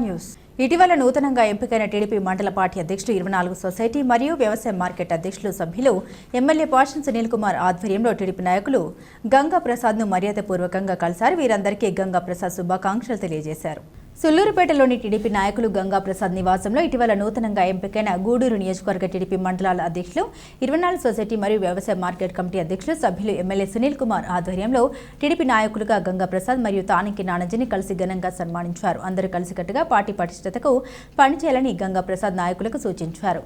News ఇటీవల నూతనంగా ఎంపికైన టీడీపీ మండల పార్టీ అధ్యక్షుడు 24 సొసైటీ మరియు వ్యవసాయ మార్కెట్ అధ్యక్షులు సభ్యులు ఎమ్మెల్యే పాషన్ సునీల్ కుమార్ ఆధ్వర్యంలో టీడీపీ నాయకులు గంగా ప్రసాద్ను మర్యాదపూర్వకంగా కలిశారు. వీరందరికీ గంగా ప్రసాద్ శుభాకాంక్షలు తెలియజేశారు. సుల్లూరుపేటలోని టీడీపీ నాయకులు గంగా ప్రసాద్ నివాసంలో ఇటీవల నూతనంగా ఎంపికైన గూడూరు నియోజకవర్గ టీడీపీ మండలాల అధ్యక్షులు 24 సొసైటీ మరియు వ్యవసాయ మార్కెట్ కమిటీ అధ్యక్షులు సభ్యులు ఎమ్మెల్యే సునీల్ కుమార్ ఆధ్వర్యంలో టీడీపీ నాయకులుగా గంగా ప్రసాద్ మరియు తానికి నానాజీని కలిసి ఘనంగా సన్మానించారు. అందరూ కలిసికట్టుగా పార్టీ పటిష్టతకు పనిచేయాలని గంగా ప్రసాద్ నాయకులకు సూచించారు.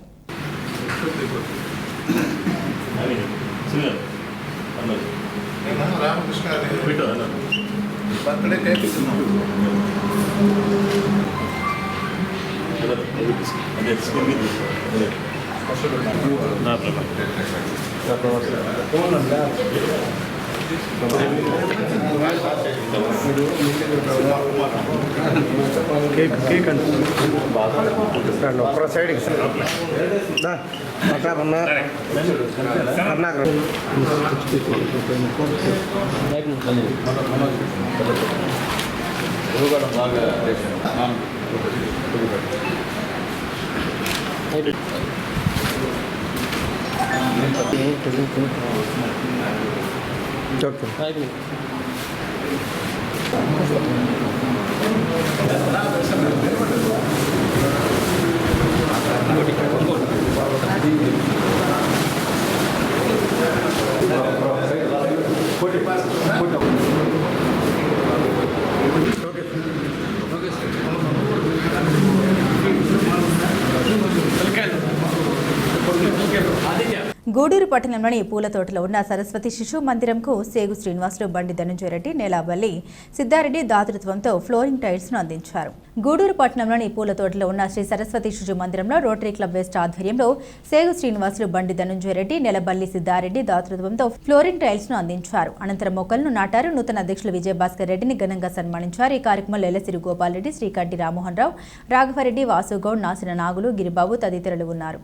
గూడూరు పట్టణంలోని పూల తోటలో ఉన్న సరస్వతి శిశు మందిరంకు సేగు శ్రీనివాసులు, బండి ధనంజయ రెడ్డి, నేలాబల్లి సిద్ధారెడ్డి దాతృత్వంతో ఫ్లోరింగ్ టైల్స్ ను అందించారు. గూడూరు పట్టణంలోని పూల తోటలో ఉన్న శ్రీ సరస్వతి శిశు మందిరంలో రోటరీ క్లబ్ వెస్ట్ ఆధ్వర్యంలో సేగు శ్రీనివాసులు, బండి ధనంజయ రెడ్డి, నేలబల్లి సిద్ధారెడ్డి దాతృత్వంతో ఫ్లోరింగ్ టైల్స్ ను అందించారు. అనంతరం మొక్కలను నాటారు. నూతన అధ్యక్షులు విజయభాస్కర్ రెడ్డిని ఘనంగా సన్మానించారు. ఈ కార్యక్రమంలో ఎల్లసిరి గోపాల్ రెడ్డి, శ్రీకంటి రామ్మోహన్ రావు, రాఘవరెడ్డి, వాసుగౌడ్, నాసిన నాగులు, గిరిబాబు తదితరులు ఉన్నారు.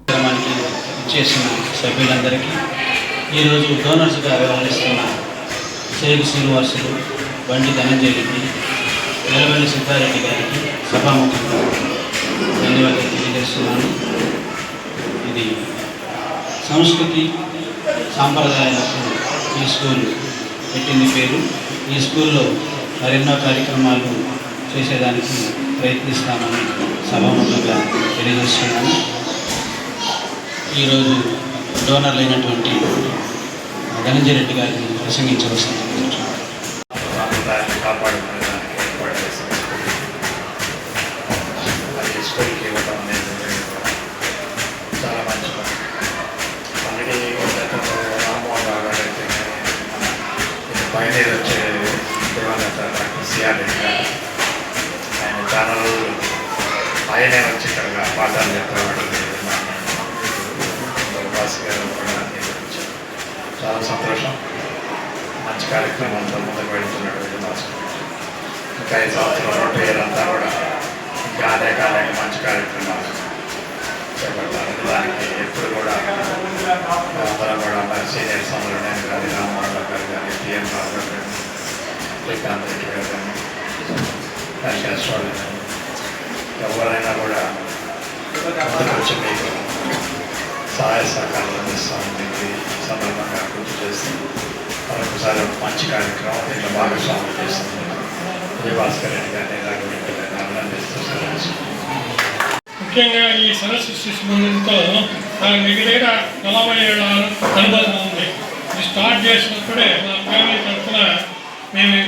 సభ్యులందరికీ ఈరోజు డోనర్స్గా వ్యవహరిస్తున్న సేగు శ్రీనివాసులు, బండి ధనంజయ రెడ్డి, నేలబల్లి సిద్ధారెడ్డి గారికి సభాముఖంగా ధన్యవాదాలు తెలియజేస్తున్నాను. ఇది సంస్కృతి సాంప్రదాయాలకు ఈ స్కూల్ పెట్టింది పేరు. ఈ స్కూల్లో మరెన్నో కార్యక్రమాలు చేసేదానికి ప్రయత్నిస్తామని సభాముఖంగా తెలియజేస్తున్నాను. ఈరోజు డోనర్లు అయినటువంటి ధనంజయ రెడ్డి గారిని ప్రసంగించవలసింది. స్కూల్కి ఇవ్వడం అనేది చాలా మంచి పని. ఆల్రెడీ రామ్మోహన్ రావు గారు అయితే పైన వచ్చే దేవాలయ డాక్టర్ సిఆర్ రెడ్డి గారు ఆయన చాలా రోజులు ఆయనే వచ్చి ఇక్కడ పాఠాలు చెప్పేవాడు. చాలా సంతోషం. మంచి కార్యక్రమంతో ముందుకు వెళుతున్నాడు విజయభాస్కర్. ఇంకా 5 సంవత్సరాల రోటరీలంతా కూడా ఇంకా అనేక మంచి కార్యక్రమాలు చేపట్టాలి. దానికి ఎప్పుడు కూడా అందరం కూడా మరి సీనియర్స్ అందరూ నేను కానీ, రామ్మోహన్ రావు గారు కానీ, టిఎం రావు గారు కానీ, శ్రీకాంత్ రెడ్డి గారు కానీ, వెంకటేశ్వర వాళ్ళు కానీ, ఎవరైనా కూడా ముందుకు వచ్చి మీకు సహాయ సహకారాలు అందిస్తామని సందర్భంగా గుర్తు చేస్తూ మరొకసారి మంచి కార్యక్రమం దీంట్లో భాగస్వామ్యం చేస్తుంది విజయభాస్కర్ రెడ్డి గారిని రాఘవరెడ్డి గారిని అభినందిస్తూ. ముఖ్యంగా ఈ సరస్వతి శిశు మందిరంతో నాకు దగ్గర 40 ఏళ్ళ అనుభవం ఉంది. ఇది స్టార్ట్ చేసినప్పుడే మా ఫ్యామిలీ తరఫున మేము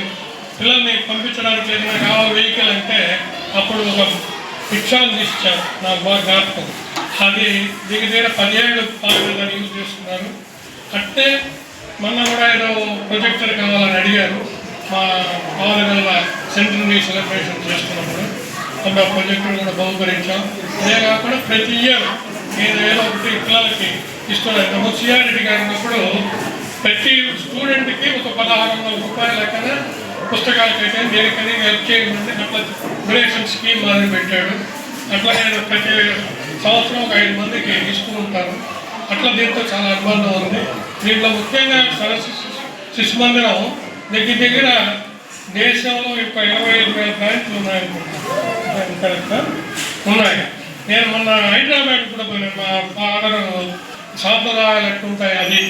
పిల్లల్ని పంపించడానికి ఏదైనా కావాలి వెహికల్ అంటే అప్పుడు ఒక రిక్షాను తీసుకొచ్చారు. నాకు బాగా జ్ఞాపకం. అది దగ్గర 10 ఏళ్ళు పాలన యూజ్ చేస్తున్నారు. అంటే మొన్న కూడా ఏదో ప్రొజెక్టర్ కావాలని అడిగారు. మా పాలనల సెంటర్ని సెలబ్రేషన్ చేసుకున్నప్పుడు ఆ ప్రొజెక్టర్ కూడా బహుకరించాం. అదే కాకుండా ప్రతి ఇయర్ ఏదో ఒకటి పిల్లలకి ఇస్తున్నారు. సిఆర్ రెడ్డి గారు ఉన్నప్పుడు ప్రతి స్టూడెంట్కి ఒక 1600 రూపాయల లెక్కన పుస్తకాలకైతే దేనికని హెల్ప్ చేయమంటే అట్లా డొనేషన్ స్కీమ్ మొదలు పెట్టాడు. అట్లా నేను ప్రతి సంవత్సరం ఒక 5 మందికి ఇస్తూ ఉంటాను. అట్లా దీంతో చాలా అనుబంధం ఉంది. దీంట్లో ముఖ్యంగా సరస్వతి శిశు మందిరం దగ్గర దేశంలో ఇప్పుడు 25,000 బ్రాంచ్లు ఉన్నాయనుకుంటున్నాను. కరెక్ట్గా ఉన్నాయి. నేను మొన్న హైదరాబాద్ కూడా పోయినాను. మా ఫాదర్ సాంప్రదాయాలు ఎట్లుంటాయి అది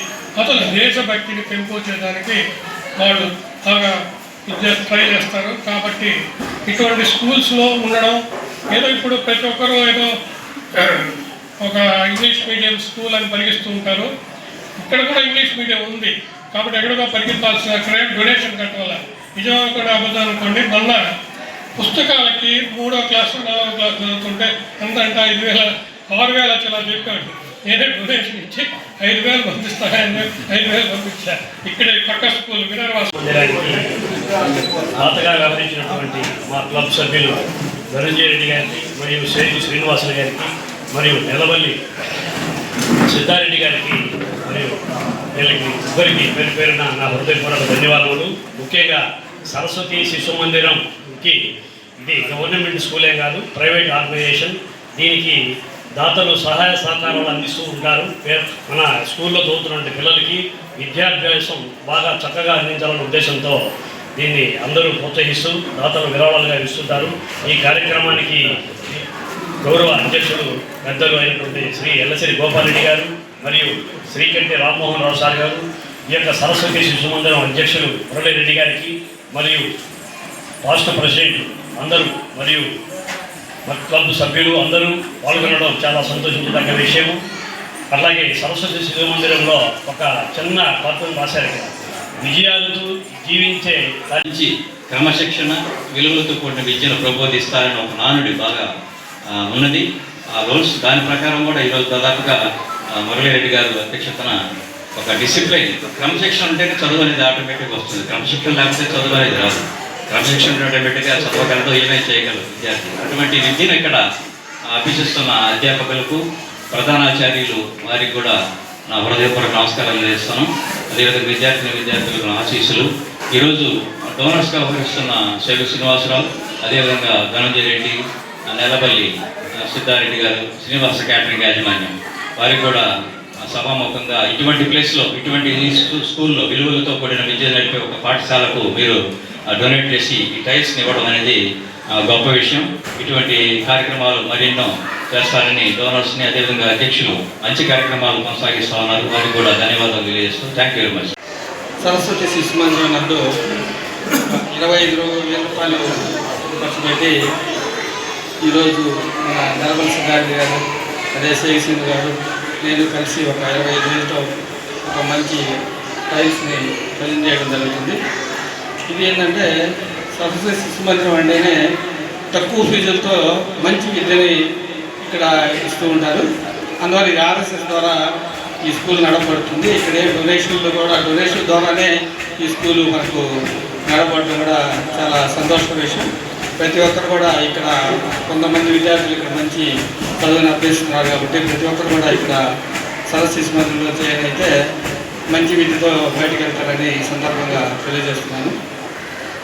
అసలు దేశభక్తిని పెంపొందేదానికి వాళ్ళు బాగా ట్రై చేస్తారు. కాబట్టి ఇటువంటి స్కూల్స్లో ఉండడం ఏదో ఇప్పుడు ప్రతి ఒక్కరూ ఏదో ఒక ఇంగ్లీష్ మీడియం స్కూల్ అని పరిగిస్తూ ఉంటారు. ఇక్కడ కూడా ఇంగ్లీష్ మీడియం ఉంది కాబట్టి ఎక్కడికో పరిగెత్తాల్సిన డొనేషన్ కట్టాలి. నిజంగా కూడా అబద్ధం అనుకోండి. మొన్న పుస్తకాలకి 3వ క్లాసు 4వ క్లాసు చదువుతుంటే ఎంత అంటే 5,000 6,000 అలా చెప్పాడు. నేనే డొనేషన్ ఇచ్చి 5,000 పంపిస్తాను. 5,000 పంపించా. ఇక్కడ పక్క స్కూల్ తాతగా వ్యవహరించినటువంటి మా క్లబ్ సభ్యులు ధనంజయ రెడ్డి గారికి మరియు శ్రేణి శ్రీనివాసులు గారికి మరియు నెలవల్లి సిద్ధారెడ్డి గారికి మరియు వీళ్ళకి ఇద్దరికి పేరు పేరున నా హృదయపూర్వక ధన్యవాదములు. ముఖ్యంగా సరస్వతి శిశు మందిరంకి ఇది గవర్నమెంట్ స్కూలే కాదు, ప్రైవేట్ ఆర్గనైజేషన్. దీనికి దాతలు సహాయ సహకారాలు అందిస్తూ ఉంటారు. మన స్కూల్లో చదువుతున్న పిల్లలకి విద్యాభ్యాసం బాగా చక్కగా అందించాలనే ఉద్దేశంతో దీన్ని అందరూ ప్రోత్సహిస్తూ దాతలు విరాళాలుగా ఇస్తుంటారు. ఈ కార్యక్రమానికి గౌరవ అధ్యక్షుడు పెద్దలు అయినటువంటి శ్రీ ఎల్లసిరి గోపాలరెడ్డి గారు మరియు శ్రీకంటి రామ్మోహన్ రావు సార్ గారు, ఈ యొక్క సరస్వతి శిశు మందిరం అధ్యక్షులు మురళీరెడ్డి గారికి మరియు రాష్ట్ర ప్రెసిడెంట్ అందరూ మరియు క్లబ్ సభ్యులు అందరూ పాల్గొనడం చాలా సంతోషించదగ్గ విషయము. అలాగే సరస్వతి శిశు మందిరంలో ఒక చిన్న పత్రం రాశారు కదా, విజయాలతో జీవించే మంచి క్రమశిక్షణ విలువలతో కూడిన విద్యను ప్రబోధిస్తారని ఒక నానుడి బాగా ఉన్నది. ఆ రూల్స్ దాని ప్రకారం కూడా ఈరోజు దాదాపుగా మురళీరెడ్డి గారు అధ్యక్షతన ఒక డిసిప్లైన్, క్రమశిక్షణ ఉంటేనే చదువు అనేది ఆటోమేటిక్గా వస్తుంది. క్రమశిక్షణ లేకపోతే చదువు అనేది రాదు. క్రమశిక్షణ ఆటోమేటిక్గా చదవగలదు, ఏమేమి చేయగలరు విద్యార్థి. అటువంటి విద్యను ఇక్కడ అభ్యసిస్తున్న అధ్యాపకులకు, ప్రధానాచార్యులు వారికి కూడా నా హృదయపూర్వక నమస్కారాలు చేస్తాను. అదేవిధంగా విద్యార్థులకు ఆశీస్సులు. ఈరోజు డోనర్స్గా వ్యవహరిస్తున్న శైలు శ్రీనివాసరావు, అదేవిధంగా ధనంజయ రెడ్డి, నెలపల్లి సిద్ధారెడ్డి గారు, శ్రీనివాస క్యాటరింగ్ యాజమాన్యం వారికి కూడా సభాముఖంగా ఇటువంటి ప్లేస్లో, ఇటువంటి స్కూల్లో విలువలతో కూడిన విద్య నడిపే ఒక పాఠశాలకు మీరు డొనేట్ చేసి ఈ టైల్స్ని ఇవ్వడం అనేది గొప్ప విషయం. ఇటువంటి కార్యక్రమాలు మరెన్నో చేస్తారని డోనర్స్ని, అదేవిధంగా అధ్యక్షులు మంచి కార్యక్రమాలు కొనసాగిస్తూ ఉన్నారు. వారికి కూడా ధన్యవాదాలు తెలియజేస్తూ thank you very much. Saraswati శిశు మందిరం నందు 25,000 రూపాయలు ఖర్చు పెట్టి ఈరోజు మన నెలవల్లి సిద్ధారెడ్డి గారు, అదే శ్రీసింగ్ గారు, నేను కలిసి ఒక 25,000తో ఒక మంచి టైల్స్ని ప్రజెంట్ చేయడం జరుగుతుంది. ఇది ఏంటంటే సరస్వతి శిశు మందిరం అంటేనే తక్కువ ఫీజులతో మంచి విద్యని ఇక్కడ ఇస్తూ ఉంటారు. అందువల్ల ఇది ఆర్ఎస్ఎస్ ద్వారా ఈ స్కూల్ నడపబడుతుంది. ఇక్కడ డొనేషన్ ద్వారానే ఈ స్కూలు మనకు నడపడటం కూడా చాలా సంతోషకర విషయం. ప్రతి ఒక్కరు కూడా ఇక్కడ కొంతమంది విద్యార్థులు ఇక్కడ మంచి చదువుని అభ్యసిస్తున్నారు కాబట్టి ప్రతి ఒక్కరు కూడా ఇక్కడ సరస్వతి శిశు మందిరంలో చేయనైతే మంచి విద్యతో బయటకు వెళ్తారని ఈ సందర్భంగా తెలియజేస్తున్నాను.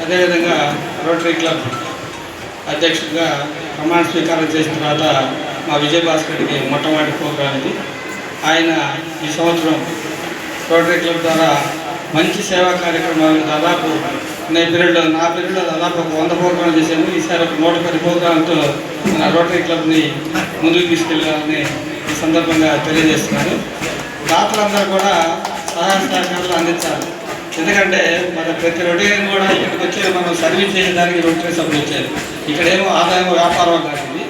అదేవిధంగా రోటరీ క్లబ్ అధ్యక్షుడిగా ప్రమాణ స్వీకారం చేసిన తర్వాత మా విజయభాస్కర్కి మొట్టమొదటి ప్రోగ్రాం ఇది. ఆయన ఈ సంవత్సరం రోటరీ క్లబ్ ద్వారా మంచి సేవా కార్యక్రమాలు దాదాపు నా పీరియడ్లో దాదాపు ఒక 100 ప్రోగ్రాంలు చేశాము. ఈసారి ఒక 110 ప్రోగ్రాంలతో మన రోటరీ క్లబ్ని ముందుకు తీసుకెళ్ళాలని ఈ సందర్భంగా తెలియజేస్తున్నాను. దాతలందరూ కూడా సహాయ సహకారాలు అందించాలి. ఎందుకంటే మన ప్రతి రొటీన్ కూడా ఇక్కడికి వచ్చి మనం సర్వీస్ చేయడానికి రోటరీ సభ్యులు వచ్చారు. ఇక్కడేమో ఆదాయం వ్యాపారం కాదు.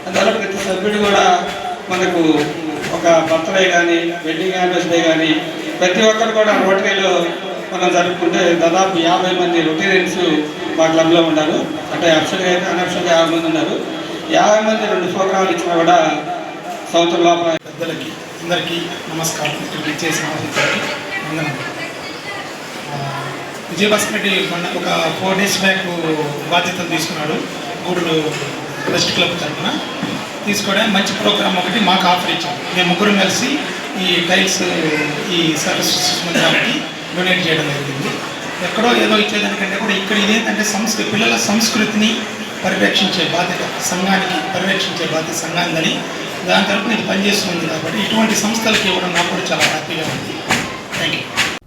అందువల్ల ప్రతి సభ్యుడు కూడా మనకు ఒక బర్త్డే కానీ, వెడ్డింగ్ యానివర్సరీ కానీ ప్రతి ఒక్కరు కూడా రోటరీలో మనం జరుపుకుంటే దాదాపు 50 మంది రొటీరియన్స్ మా క్లబ్లో ఉన్నారు. అంటే అఫ్షల్గా అయితే అనఫ్షల్గా 50 మంది ఉన్నారు. 50 మంది 2 ప్రోగ్రాంలు ఇచ్చినా కూడా సంవత్సరం లోపల. పెద్దలకి అందరికీ నమస్కారం. ఇక్కడికి చేసిన వందనం. విజయభాస్కర్ రెడ్డి ఒక 4 days బ్యాక్ బాధ్యతలు తీసుకున్నాడు. గూడూరు వెస్ట్ క్లబ్ తరఫున తీసుకోవడానికి మంచి ప్రోగ్రామ్ ఒకటి మాకు ఆఫర్ ఇచ్చాం. మేము ముగ్గురు కలిసి ఈ టైల్స్ ఈ సరస్వతి శిశు మందిరానికి డొనేట్ చేయడం జరిగింది. ఎక్కడో ఏదో ఇచ్చేదానికంటే కూడా ఇక్కడ ఇదేంటంటే పిల్లల సంస్కృతిని పరిరక్షించే బాధ్యత సంఘానికి, పరిరక్షించే బాధ్యత సంఘానిదని దాని తరఫున ఇది పనిచేస్తుంది. కాబట్టి ఇటువంటి సంస్థలకు ఇవ్వడం నాకు కూడా చాలా హ్యాపీగా ఉంది. Thank you.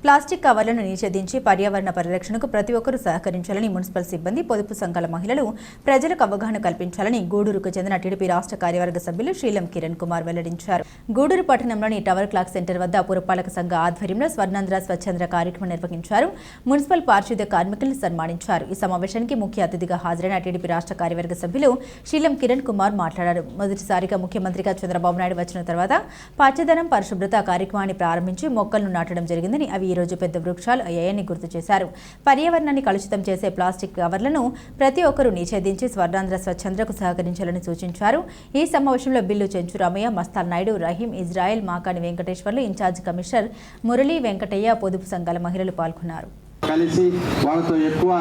ప్లాస్టిక్ కవర్లను నిషేధించి పర్యావరణ పరిరక్షణకు ప్రతి ఒక్కరూ సహకరించాలని మున్సిపల్ సిబ్బంది, పొదుపు సంఘాల మహిళలు ప్రజలకు అవగాహన కల్పించాలని గూడూరుకు చెందిన టీడీపీ రాష్ట్ర కార్యవర్గ సభ్యులు శ్రీలం కిరణ్ కుమార్ వెల్లడించారు. గూడూరు పట్టణంలోని టవర్ క్లాక్ సెంటర్ వద్ద పురపాలక సంఘ ఆధ్వర్యంలో స్వర్ణాంధ్ర స్వచ్ఛంద్ర కార్యక్రమం నిర్వహించారు. మున్సిపల్ పారిశుద్ధ్య కార్మికులను సన్మానించారు. ఈ సమావేశానికి ముఖ్య అతిథిగా హాజరైన టీడీపీ రాష్ట్ర కార్యవర్గ సభ్యులు శ్రీలం కిరణ్ కుమార్ మాట్లాడారు. మొదటిసారిగా ముఖ్యమంత్రిగా చంద్రబాబు నాయుడు వచ్చిన తర్వాత పచ్చదనం పరిశుభ్రత కార్యక్రమాన్ని ప్రారంభించి మొక్కలను నాటడం జరిగిందని, అవి ఈ రోజు పెద్ద వృక్షాలు అయ్యాయని గుర్తు చేశారు. పర్యావరణాన్ని కలుషితం చేసే ప్లాస్టిక్ కవర్లను ప్రతి ఒక్కరూ నిషేధించి స్వర్ణాంధ్ర స్వచ్ఛంద్రకు సహకరించాలని సూచించారు. ఈ సమావేశంలో Billu Chenchuramayya, Mastan Naidu, Rahim, Israel, Makani Venkateswarlu, incharge commissioner Murali Venkataiah, పొదుపు సంఘాల మహిళలు పాల్గొన్నారు. కలిసి వాళ్ళతో ఎక్కువ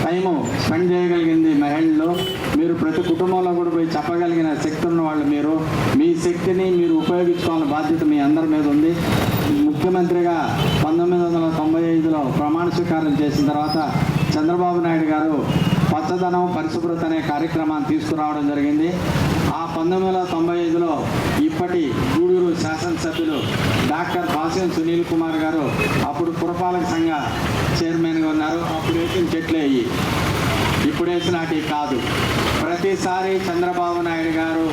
టైము స్పెండ్ చేయగలిగింది మహిళలు. మీరు ప్రతి కుటుంబంలో కూడా పోయి చెప్పగలిగిన శక్తి ఉన్న వాళ్ళు మీరు. మీ శక్తిని మీరు ఉపయోగించుకోవాలని బాధ్యత మీ అందరి మీద ఉంది. ముఖ్యమంత్రిగా 1995లో ప్రమాణ స్వీకారం చేసిన తర్వాత చంద్రబాబు నాయుడు గారు పచ్చదనం పరిశుభ్రత అనే కార్యక్రమాన్ని తీసుకురావడం జరిగింది. ఆ 1995లో ఇప్పటి గూడూరు శాసనసభ్యులు డాక్టర్ బాసిం సునీల్ కుమార్ గారు అప్పుడు పురపాలక సంఘ చైర్మన్గా ఉన్నారు. అప్పుడు వేసిన చెట్లే అయ్యి, ఇప్పుడు వేసినటి కాదు. ప్రతిసారి చంద్రబాబు నాయుడు గారు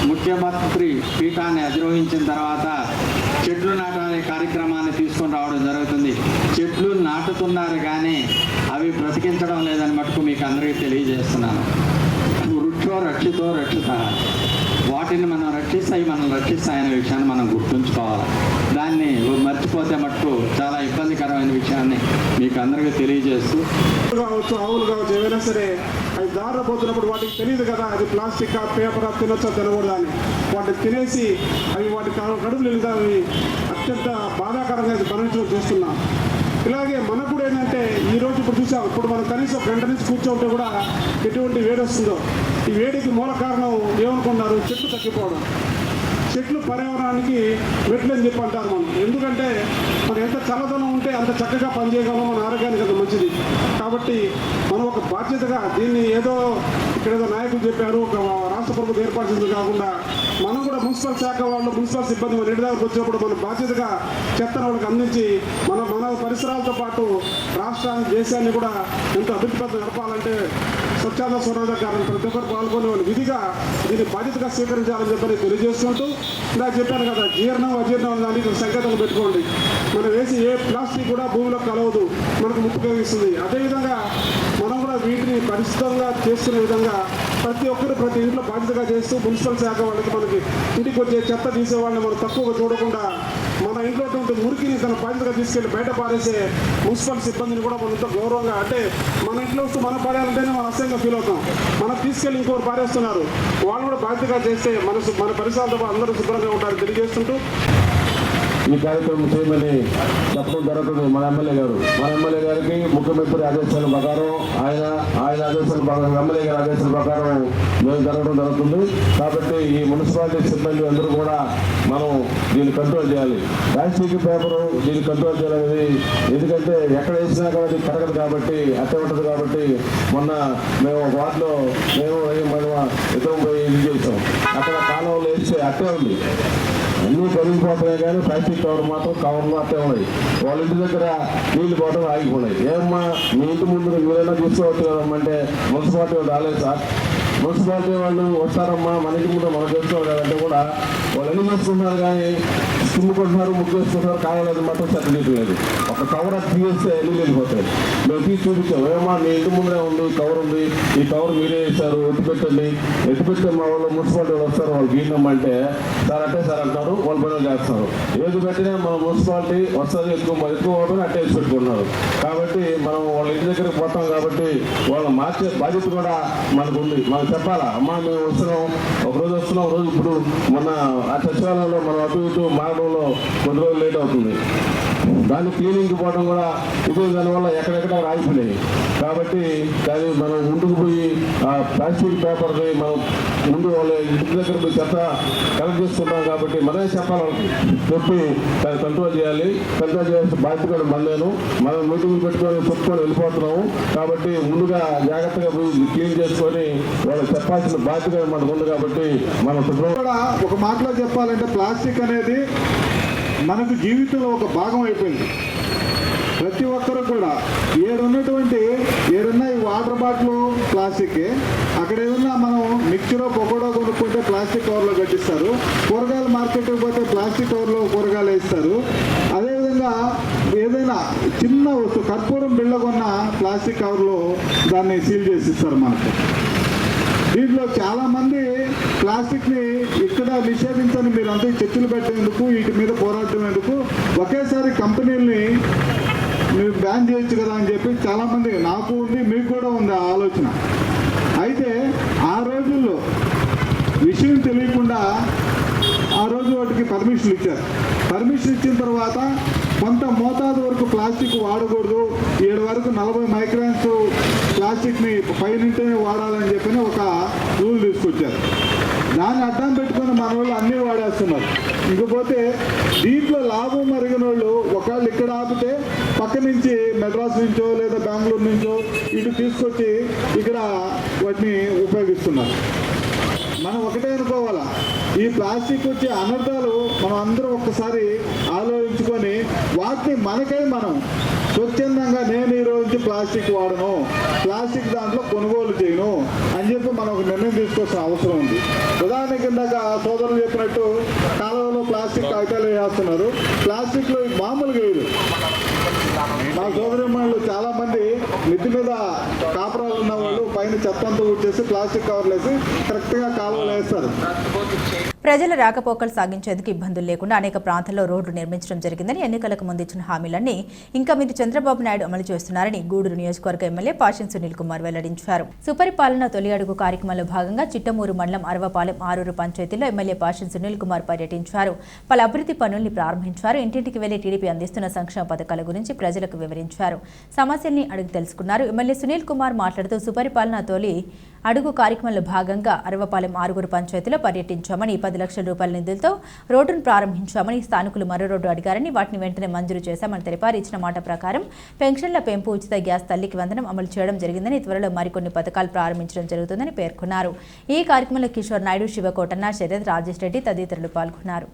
ముఖ్యమంత్రి పీఠాన్ని అధిరోహించిన తర్వాత చెట్లు నాటనే కార్యక్రమాన్ని తీసుకొని రావడం జరుగుతుంది. చెట్లు నాటుతున్నారు కానీ అవి బ్రతికించడం లేదని మటుకు మీకు అందరికీ తెలియజేస్తున్నాను. వృక్షో రక్షితో రక్షిత, వాటిని మనం రక్షిస్తాయి, మనం రక్షిస్తాయనే విషయాన్ని మనం గుర్తుంచుకోవాలి. దాన్ని మర్చిపోతే మటుకు చాలా ఇబ్బందికరమైన విషయాన్ని మీకు అందరికీ తెలియజేస్తూ, కావచ్చు ఆవులు కావచ్చు ఏవైనా సరే అవి దారిలో పోతున్నప్పుడు వాటికి తెలియదు కదా అది ప్లాస్టిక్ పేపర్ తినొచ్చా తినకూడదు అని. వాటిని తినేసి అవి వాటి కడుపులు వెళ్తా అవి అత్యంత బాధాకరంగా భరించడం చూస్తున్నాం. ఇలాగే మనకు కూడా ఏంటంటే ఈరోజు ఇప్పుడు చూసాం, ఇప్పుడు మనం కనీసం గంట నుంచి కూర్చోంటే కూడా ఎటువంటి వేడి వస్తుందో. ఈ వేడికి మూల కారణం ఏమనుకున్నారు? చెట్లు తగ్గిపోవడం. చెట్లు పర్యావరణానికి మెట్లు అని చెప్పి అంటారు మనం. ఎందుకంటే మనం ఎంత చల్లదనం ఉంటే అంత చక్కగా పనిచేయగలం, మన ఆరోగ్యానికి అంత మంచిది. కాబట్టి మనం ఒక బాధ్యతగా దీన్ని ఏదో ఇక్కడ ఏదో నాయకులు చెప్పారు ఒక రాష్ట్ర ప్రభుత్వం ఏర్పాటు చేసింది కాకుండా మనం కూడా మున్సిపల్ శాఖ వాళ్ళు, మున్సిపల్ సిబ్బంది మన ఇంటి దగ్గరకు వచ్చినప్పుడు మన బాధ్యతగా చెత్తను వాళ్ళకి అందించి మన పరిసరాలతో పాటు రాష్ట్రాన్ని, దేశాన్ని కూడా ఎంతో అభివృద్ధి నడపాలంటే స్వచ్ఛంద స్వరాజ్య కార్యం ప్రతి ఒక్కరు పాల్గొనే వాళ్ళు విధిగా దీన్ని బాధ్యతగా స్వీకరించాలని చెప్పని తెలియజేస్తుంటూ ఇలా చెప్పాను కదా, జీర్ణం అజీర్ణం అనే దానికి సంకేతం పెట్టుకోండి. మనం వేసి ఏ ప్లాస్టిక్ కూడా భూమిలో కలవదు, మనకు ముప్పు కలిగిస్తుంది. అదేవిధంగా మనం కూడా వీటిని పరిశుభ్రంగా చేసుకునే విధంగా ప్రతి ఒక్కరు ప్రతి ఇంట్లో బాధ్యతగా చేస్తూ మున్సిపల్ శాఖ వాళ్ళకి మనకి ఇంటికి వచ్చే చెత్త తీసేవాళ్ళని మనం తక్కువగా చూడకుండా మన ఇంట్లో మురికిని తన బాధ్యతగా తీసుకెళ్ళి బయట పారేసే మున్సిపల్ సిబ్బందిని కూడా మనం ఎంతో గౌరవంగా, అంటే మన ఇంట్లో వస్తూ మనం పారేయాలంటేనే మనం అసహ్యంగా ఫీల్ అవుతాం. మనం తీసుకెళ్ళి ఇంకొకరు పారేస్తున్నారు, వాళ్ళు కూడా బాధ్యతగా చేస్తే మన పరిసరాలతో అందరూ శుభ్రంగా ఉంటారని తెలియజేస్తుంటూ ఈ కార్యక్రమం చేయమని చెప్పడం జరుగుతుంది. మన ఎమ్మెల్యే గారికి ముఖ్యమంత్రి ఆదేశాల ప్రకారం ఆయన ఆదేశాల ప్రకారం ఎమ్మెల్యే గారి ఆదేశాల ప్రకారం మేము జరగడం జరుగుతుంది. కాబట్టి ఈ మున్సిపాలిటీ సిబ్బంది అందరూ కూడా మనం దీన్ని కంట్రోల్ చేయాలి. ప్లాస్టిక్ పేపరు దీన్ని కంట్రోల్ చేయాలనేది, ఎందుకంటే ఎక్కడ వేసినా కూడా అది కరగదు కాబట్టి అట్టే ఉంటుంది. కాబట్టి మొన్న మేము వాటిలో మనం ఇద్దరం పోయి ఇది చేసాం. అక్కడ కాలంలో వేస్తే అట్టే ఉంది, అన్నీ కరిగిపోతున్నాయి కానీ ప్లాస్టిక్ కవర్ మాత్రం కవర్లు అట్టే ఉన్నాయి. వాళ్ళ ఇంటి దగ్గర నీళ్లు పోవడం ఆగిపోయినాయి. ఏమమ్మా మీ ఇంటి ముందు ఎవరైనా చూసుకోవచ్చు కదమ్మంటే మున్సిపాలిటీ వాళ్ళు రాలేదు సార్, మున్సిపాలిటీ వాళ్ళు వస్తారమ్మా మన ఇంటి ముందు మనం చేసుకోవాలి కదంటే కూడా వాళ్ళు ఎన్ని చేసుకుంటున్నారు కానీ తుమ్ముకుంటున్నారు, ముగ్గు వేసుకుంటున్నారు, కావాలని మాత్రం చెత్త తీయలేదు. ఒక కవర్ అది తీస్తే నీళ్ళు వెళ్ళిపోతాయి. మేము తీసి చూపించాం, ఏమమ్మా మీ ఇంటి ముందునే ఉంది కవర్ ఉంది, ఈ కవర్ మీరే వేశారు, ఎత్తిపెట్టే మా వాళ్ళు మున్సిపాలిటీ వాళ్ళు వస్తారు, వాళ్ళు గీనమ్మంటే సార్ అంటే సార్ అంటారు, వాళ్ళు పనులు చేస్తారు. ఏది పెట్టినా మన మున్సిపాలిటీ వస్తుంది, ఎక్కువ పోవడం అట్టే వేసి పెట్టుకున్నారు. కాబట్టి మనం వాళ్ళ ఇంటి దగ్గరికి పోతాం కాబట్టి వాళ్ళు మార్చే బాధ్యత కూడా మనకు ఉంది. మనం చెప్పాలా, అమ్మా మేము వస్తున్నాం, ఒకరోజు వస్తున్నాం, రోజు ఇప్పుడు మొన్న ఆ సచివాలయంలో మనం అటు ఇటు మారడంలో కొన్ని రోజులు లేట్ అవుతుంది. దాన్ని క్లీనింగ్కి పోవడం కూడా ఇది, దానివల్ల ఎక్కడెక్కడ రాయిపోయినాయి. కాబట్టి దాన్ని మనం ముందుకు పోయి ఆ ప్లాస్టిక్ పేపర్ని మనం ముందు వాళ్ళ ఇంటి దగ్గర పోయి చెత్త కలెక్ట్ చేసుకుంటాం. కాబట్టి మనమే చెప్పాలి, వాళ్ళకి చెప్పి దాన్ని కంట్రోల్ చేయాలి. కంట్రోల్ చేయాల్సిన బాధ్యత కూడా మనదేను. మనం మీటింగ్ పెట్టుకొని చెప్పుకొని వెళ్ళిపోతున్నాము. కాబట్టి ముందుగా జాగ్రత్తగా పోయి క్లీన్ చేసుకొని వాళ్ళకి చెప్పాల్సిన బాధ్యత మనకు ఉంది. కాబట్టి మనం కూడా ఒక మాటలో చెప్పాలంటే ప్లాస్టిక్ అనేది మనకు జీవితంలో ఒక భాగం అయిపోయింది. ప్రతి ఒక్కరు కూడా ఏడున్న ఈ వాటర్ బాటిల్ ప్లాస్టిక్, అక్కడ ఏదన్నా మనం మిక్చరో పకోడో కొనుక్కుంటే ప్లాస్టిక్ కవర్లో కట్టిస్తారు, కూరగాయల మార్కెట్కి పోతే ప్లాస్టిక్ కవర్లో కూరగాయలు వేస్తారు. అదేవిధంగా ఏదైనా చిన్న వస్తువు కర్పూరం బిళ్ళ కొన్న ప్లాస్టిక్ కవర్లో దాన్ని సీల్ చేసి ఇస్తారు మనకు. దీంట్లో చాలామంది ప్లాస్టిక్ని ఇక్కడ నిషేధించని మీరు అంతా చర్చలు పెట్టేందుకు, వీటి మీద పోరాటం ఎందుకు, ఒకేసారి కంపెనీలని మీరు బ్యాన్ చేయొచ్చు కదా అని చెప్పి చాలామంది, నాకు ఉంది, మీకు కూడా ఉంది ఆ ఆలోచన. అయితే ఆ రోజుల్లో విషయం తెలియకుండా ఆ రోజు వాటికి పర్మిషన్ ఇచ్చారు. పర్మిషన్ ఇచ్చిన తర్వాత కొంత మోతాదు వరకు ప్లాస్టిక్ వాడకూడదు, 7 వరకు 40 మైక్రాన్స్ ప్లాస్టిక్ని పైనుంటేనే వాడాలని చెప్పి ఒక రూల్ తీసుకొచ్చారు. దాన్ని అడ్డం పెట్టుకుని మన వాళ్ళు అన్నీ వాడేస్తున్నారు. ఇంకపోతే దీంట్లో లాభం మరిగిన వాళ్ళు ఒకళ్ళు ఇక్కడ ఆపితే పక్క నుంచి మెడ్రాస్ నుంచో లేదా బెంగళూరు నుంచో ఇటు తీసుకొచ్చి ఇక్కడ వాటిని ఉపయోగిస్తున్నారు. మనం ఒకటే అనుకోవాలా, ఈ ప్లాస్టిక్ వచ్చే అనర్థాలు మనం అందరం ఒక్కసారి ఆలోచించుకొని వాటిని మనకై మనం స్వచ్ఛందంగా నేను ఈరోజు నుంచి ప్లాస్టిక్ వాడను, ప్లాస్టిక్ దాంట్లో కొనుగోలు చేయను అని చెప్పి మనం ఒక నిర్ణయం తీసుకోవాల్సిన అవసరం ఉంది. ఉదాహరణకి ఇందాక సోదరులు చెప్పినట్టు కాలువలో ప్లాస్టిక్ కాగితాలు వేస్తున్నారు. ప్లాస్టిక్లో మామూలుగా వేయరు. మా సోదరిమణులు చాలా మంది మిద్ది మీద కాపురాలు ఉన్న వాళ్ళు పైన చెత్త అంతా ఊడ్చేసి ప్లాస్టిక్ కవర్లు వేసి కరెక్ట్గా కాలువలు వేస్తారు. ప్రజల రాకపోకలు సాగించేందుకు ఇబ్బందులు లేకుండా అనేక ప్రాంతాల్లో రోడ్లు నిర్మించడం జరిగిందని, ఎన్నికలకు ముందు ఇచ్చిన హామీలన్నీ ఇంకా మీరు చంద్రబాబు నాయుడు అమలు చేస్తున్నారని గూడూరు నియోజకవర్గ ఎమ్మెల్యే పాషం సునీల్ కుమార్ వెల్లడించారు. సుపరిపాలన తొలి అడుగు కార్యక్రమంలో భాగంగా చిట్టమూరు మండలం అరవపాలెం ఆరూరు పంచాయతీలో ఎమ్మెల్యే పాషం సునీల్ కుమార్ పర్యటించారు. పలు అభివృద్ధి పనుల్ని ప్రారంభించారు. ఇంటింటికి వెళ్లి టీడీపీ అందిస్తున్న సంక్షేమ పథకాల గురించి ప్రజలకు వివరించారు. సమస్యల్ని అడిగి తెలుసుకున్నారు. ఎమ్మెల్యే సునీల్ కుమార్ మాట్లాడుతూ సుపరిపాలన తొలి అడుగు కార్యక్రమంలో భాగంగా అరవపాలెం ఆరుగురు పంచాయతీలో పర్యటించామని, 10 లక్షల రూపాయల నిధులతో రోడ్డును ప్రారంభించామని, స్థానికులు మరో రోడ్డు అడిగారని వాటిని వెంటనే మంజూరు చేశామని తెలిపారు. ఇచ్చిన మాట ప్రకారం పెన్షన్ల పెంపు, ఉచిత గ్యాస్, తల్లికి వందనం అమలు చేయడం జరిగిందని, త్వరలో మరికొన్ని పథకాలు ప్రారంభించడం జరుగుతుందని పేర్కొన్నారు. ఈ కార్యక్రమంలో కిషోర్ నాయుడు, శివకోటన్న, శరత్, రాజేష్ రెడ్డి తదితరులు పాల్గొన్నారు.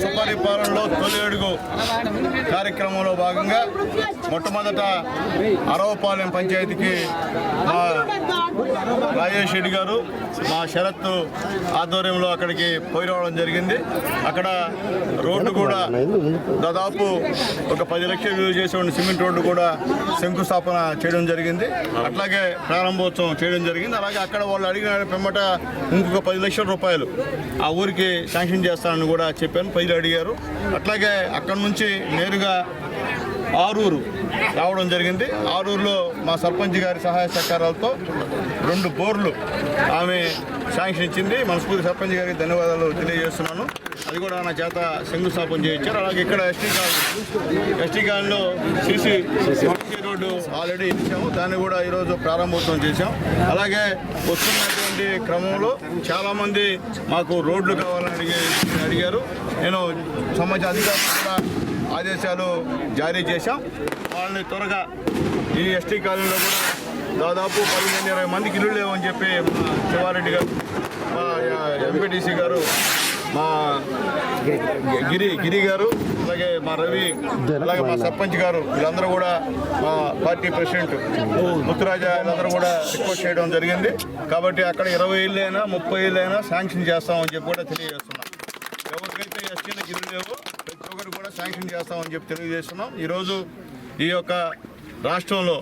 సుపరిపాలనలో తొలి అడుగు కార్యక్రమంలో భాగంగా మొట్టమొదట అరవపాలెం పంచాయతీకి మా రాజేష్ రెడ్డి గారు, మా శరత్ ఆధ్వర్యంలో అక్కడికి పోయి రావడం జరిగింది. అక్కడ రోడ్డు కూడా దాదాపు ఒక 10 లక్షలు విలువ చేసే సిమెంట్ రోడ్డు కూడా శంకుస్థాపన చేయడం జరిగింది. అట్లాగే ప్రారంభోత్సవం చేయడం జరిగింది. అలాగే అక్కడ వాళ్ళు అడిగిన పిమ్మట ఇంకొక 10 లక్షల రూపాయలు ఆ ఊరికి శాంక్షన్ చేస్తానని కూడా చెప్పాను. ప్రజలు అడిగారు. అట్లాగే అక్కడి నుంచి నేరుగా ఆరూరు రావడం జరిగింది. ఆరూరులో మా సర్పంచ్ గారి సహాయ సహకారాలతో 2 బోర్లు ఆమె శాంక్షన్ ఇచ్చింది. మనస్ఫూర్తి సర్పంచ్ గారికి ధన్యవాదాలు తెలియజేస్తున్నాను. అది కూడా నా చేత శంకుస్థాపన చేయించారు. అలాగే ఇక్కడ ఎస్టీ కాలనీలో సిసి రోడ్డు ఆల్రెడీ ఇచ్చాము. దాన్ని కూడా ఈరోజు ప్రారంభోత్సవం చేశాం. అలాగే వస్తున్నటువంటి క్రమంలో చాలామంది మాకు రోడ్లు కావాలని అడిగారు. నేను సంబంధించిన అధికారులు కూడా ఆదేశాలు జారీ చేశాం. వాళ్ళని త్వరగా ఈ ఎస్టీ కాలనీలో కూడా దాదాపు 15-20 మందికి ఇల్లు లేవని చెప్పి మా శివారెడ్డి గారు, మా ఎంపీటీసీ గారు, మా గిరి గారు, అలాగే మా రవి, అలాగే మా సర్పంచ్ గారు, వీళ్ళందరూ కూడా మా పార్టీ ప్రెసిడెంట్ ముత్తురాజా వీళ్ళందరూ కూడా రిక్వెస్ట్ చేయడం జరిగింది. కాబట్టి అక్కడ 20 ఇళ్ళైనా 30 ఇళ్ళైనా శాంక్షన్ చేస్తామని చెప్పి కూడా తెలియజేస్తున్నాం. ఎవరికైతే ఎస్టీలకు ఇల్లు లేవో ప్రతి ఒక్కరు కూడా శాంక్షన్ చేస్తామని చెప్పి తెలియజేస్తున్నాం. ఈరోజు ఈ యొక్క రాష్ట్రంలో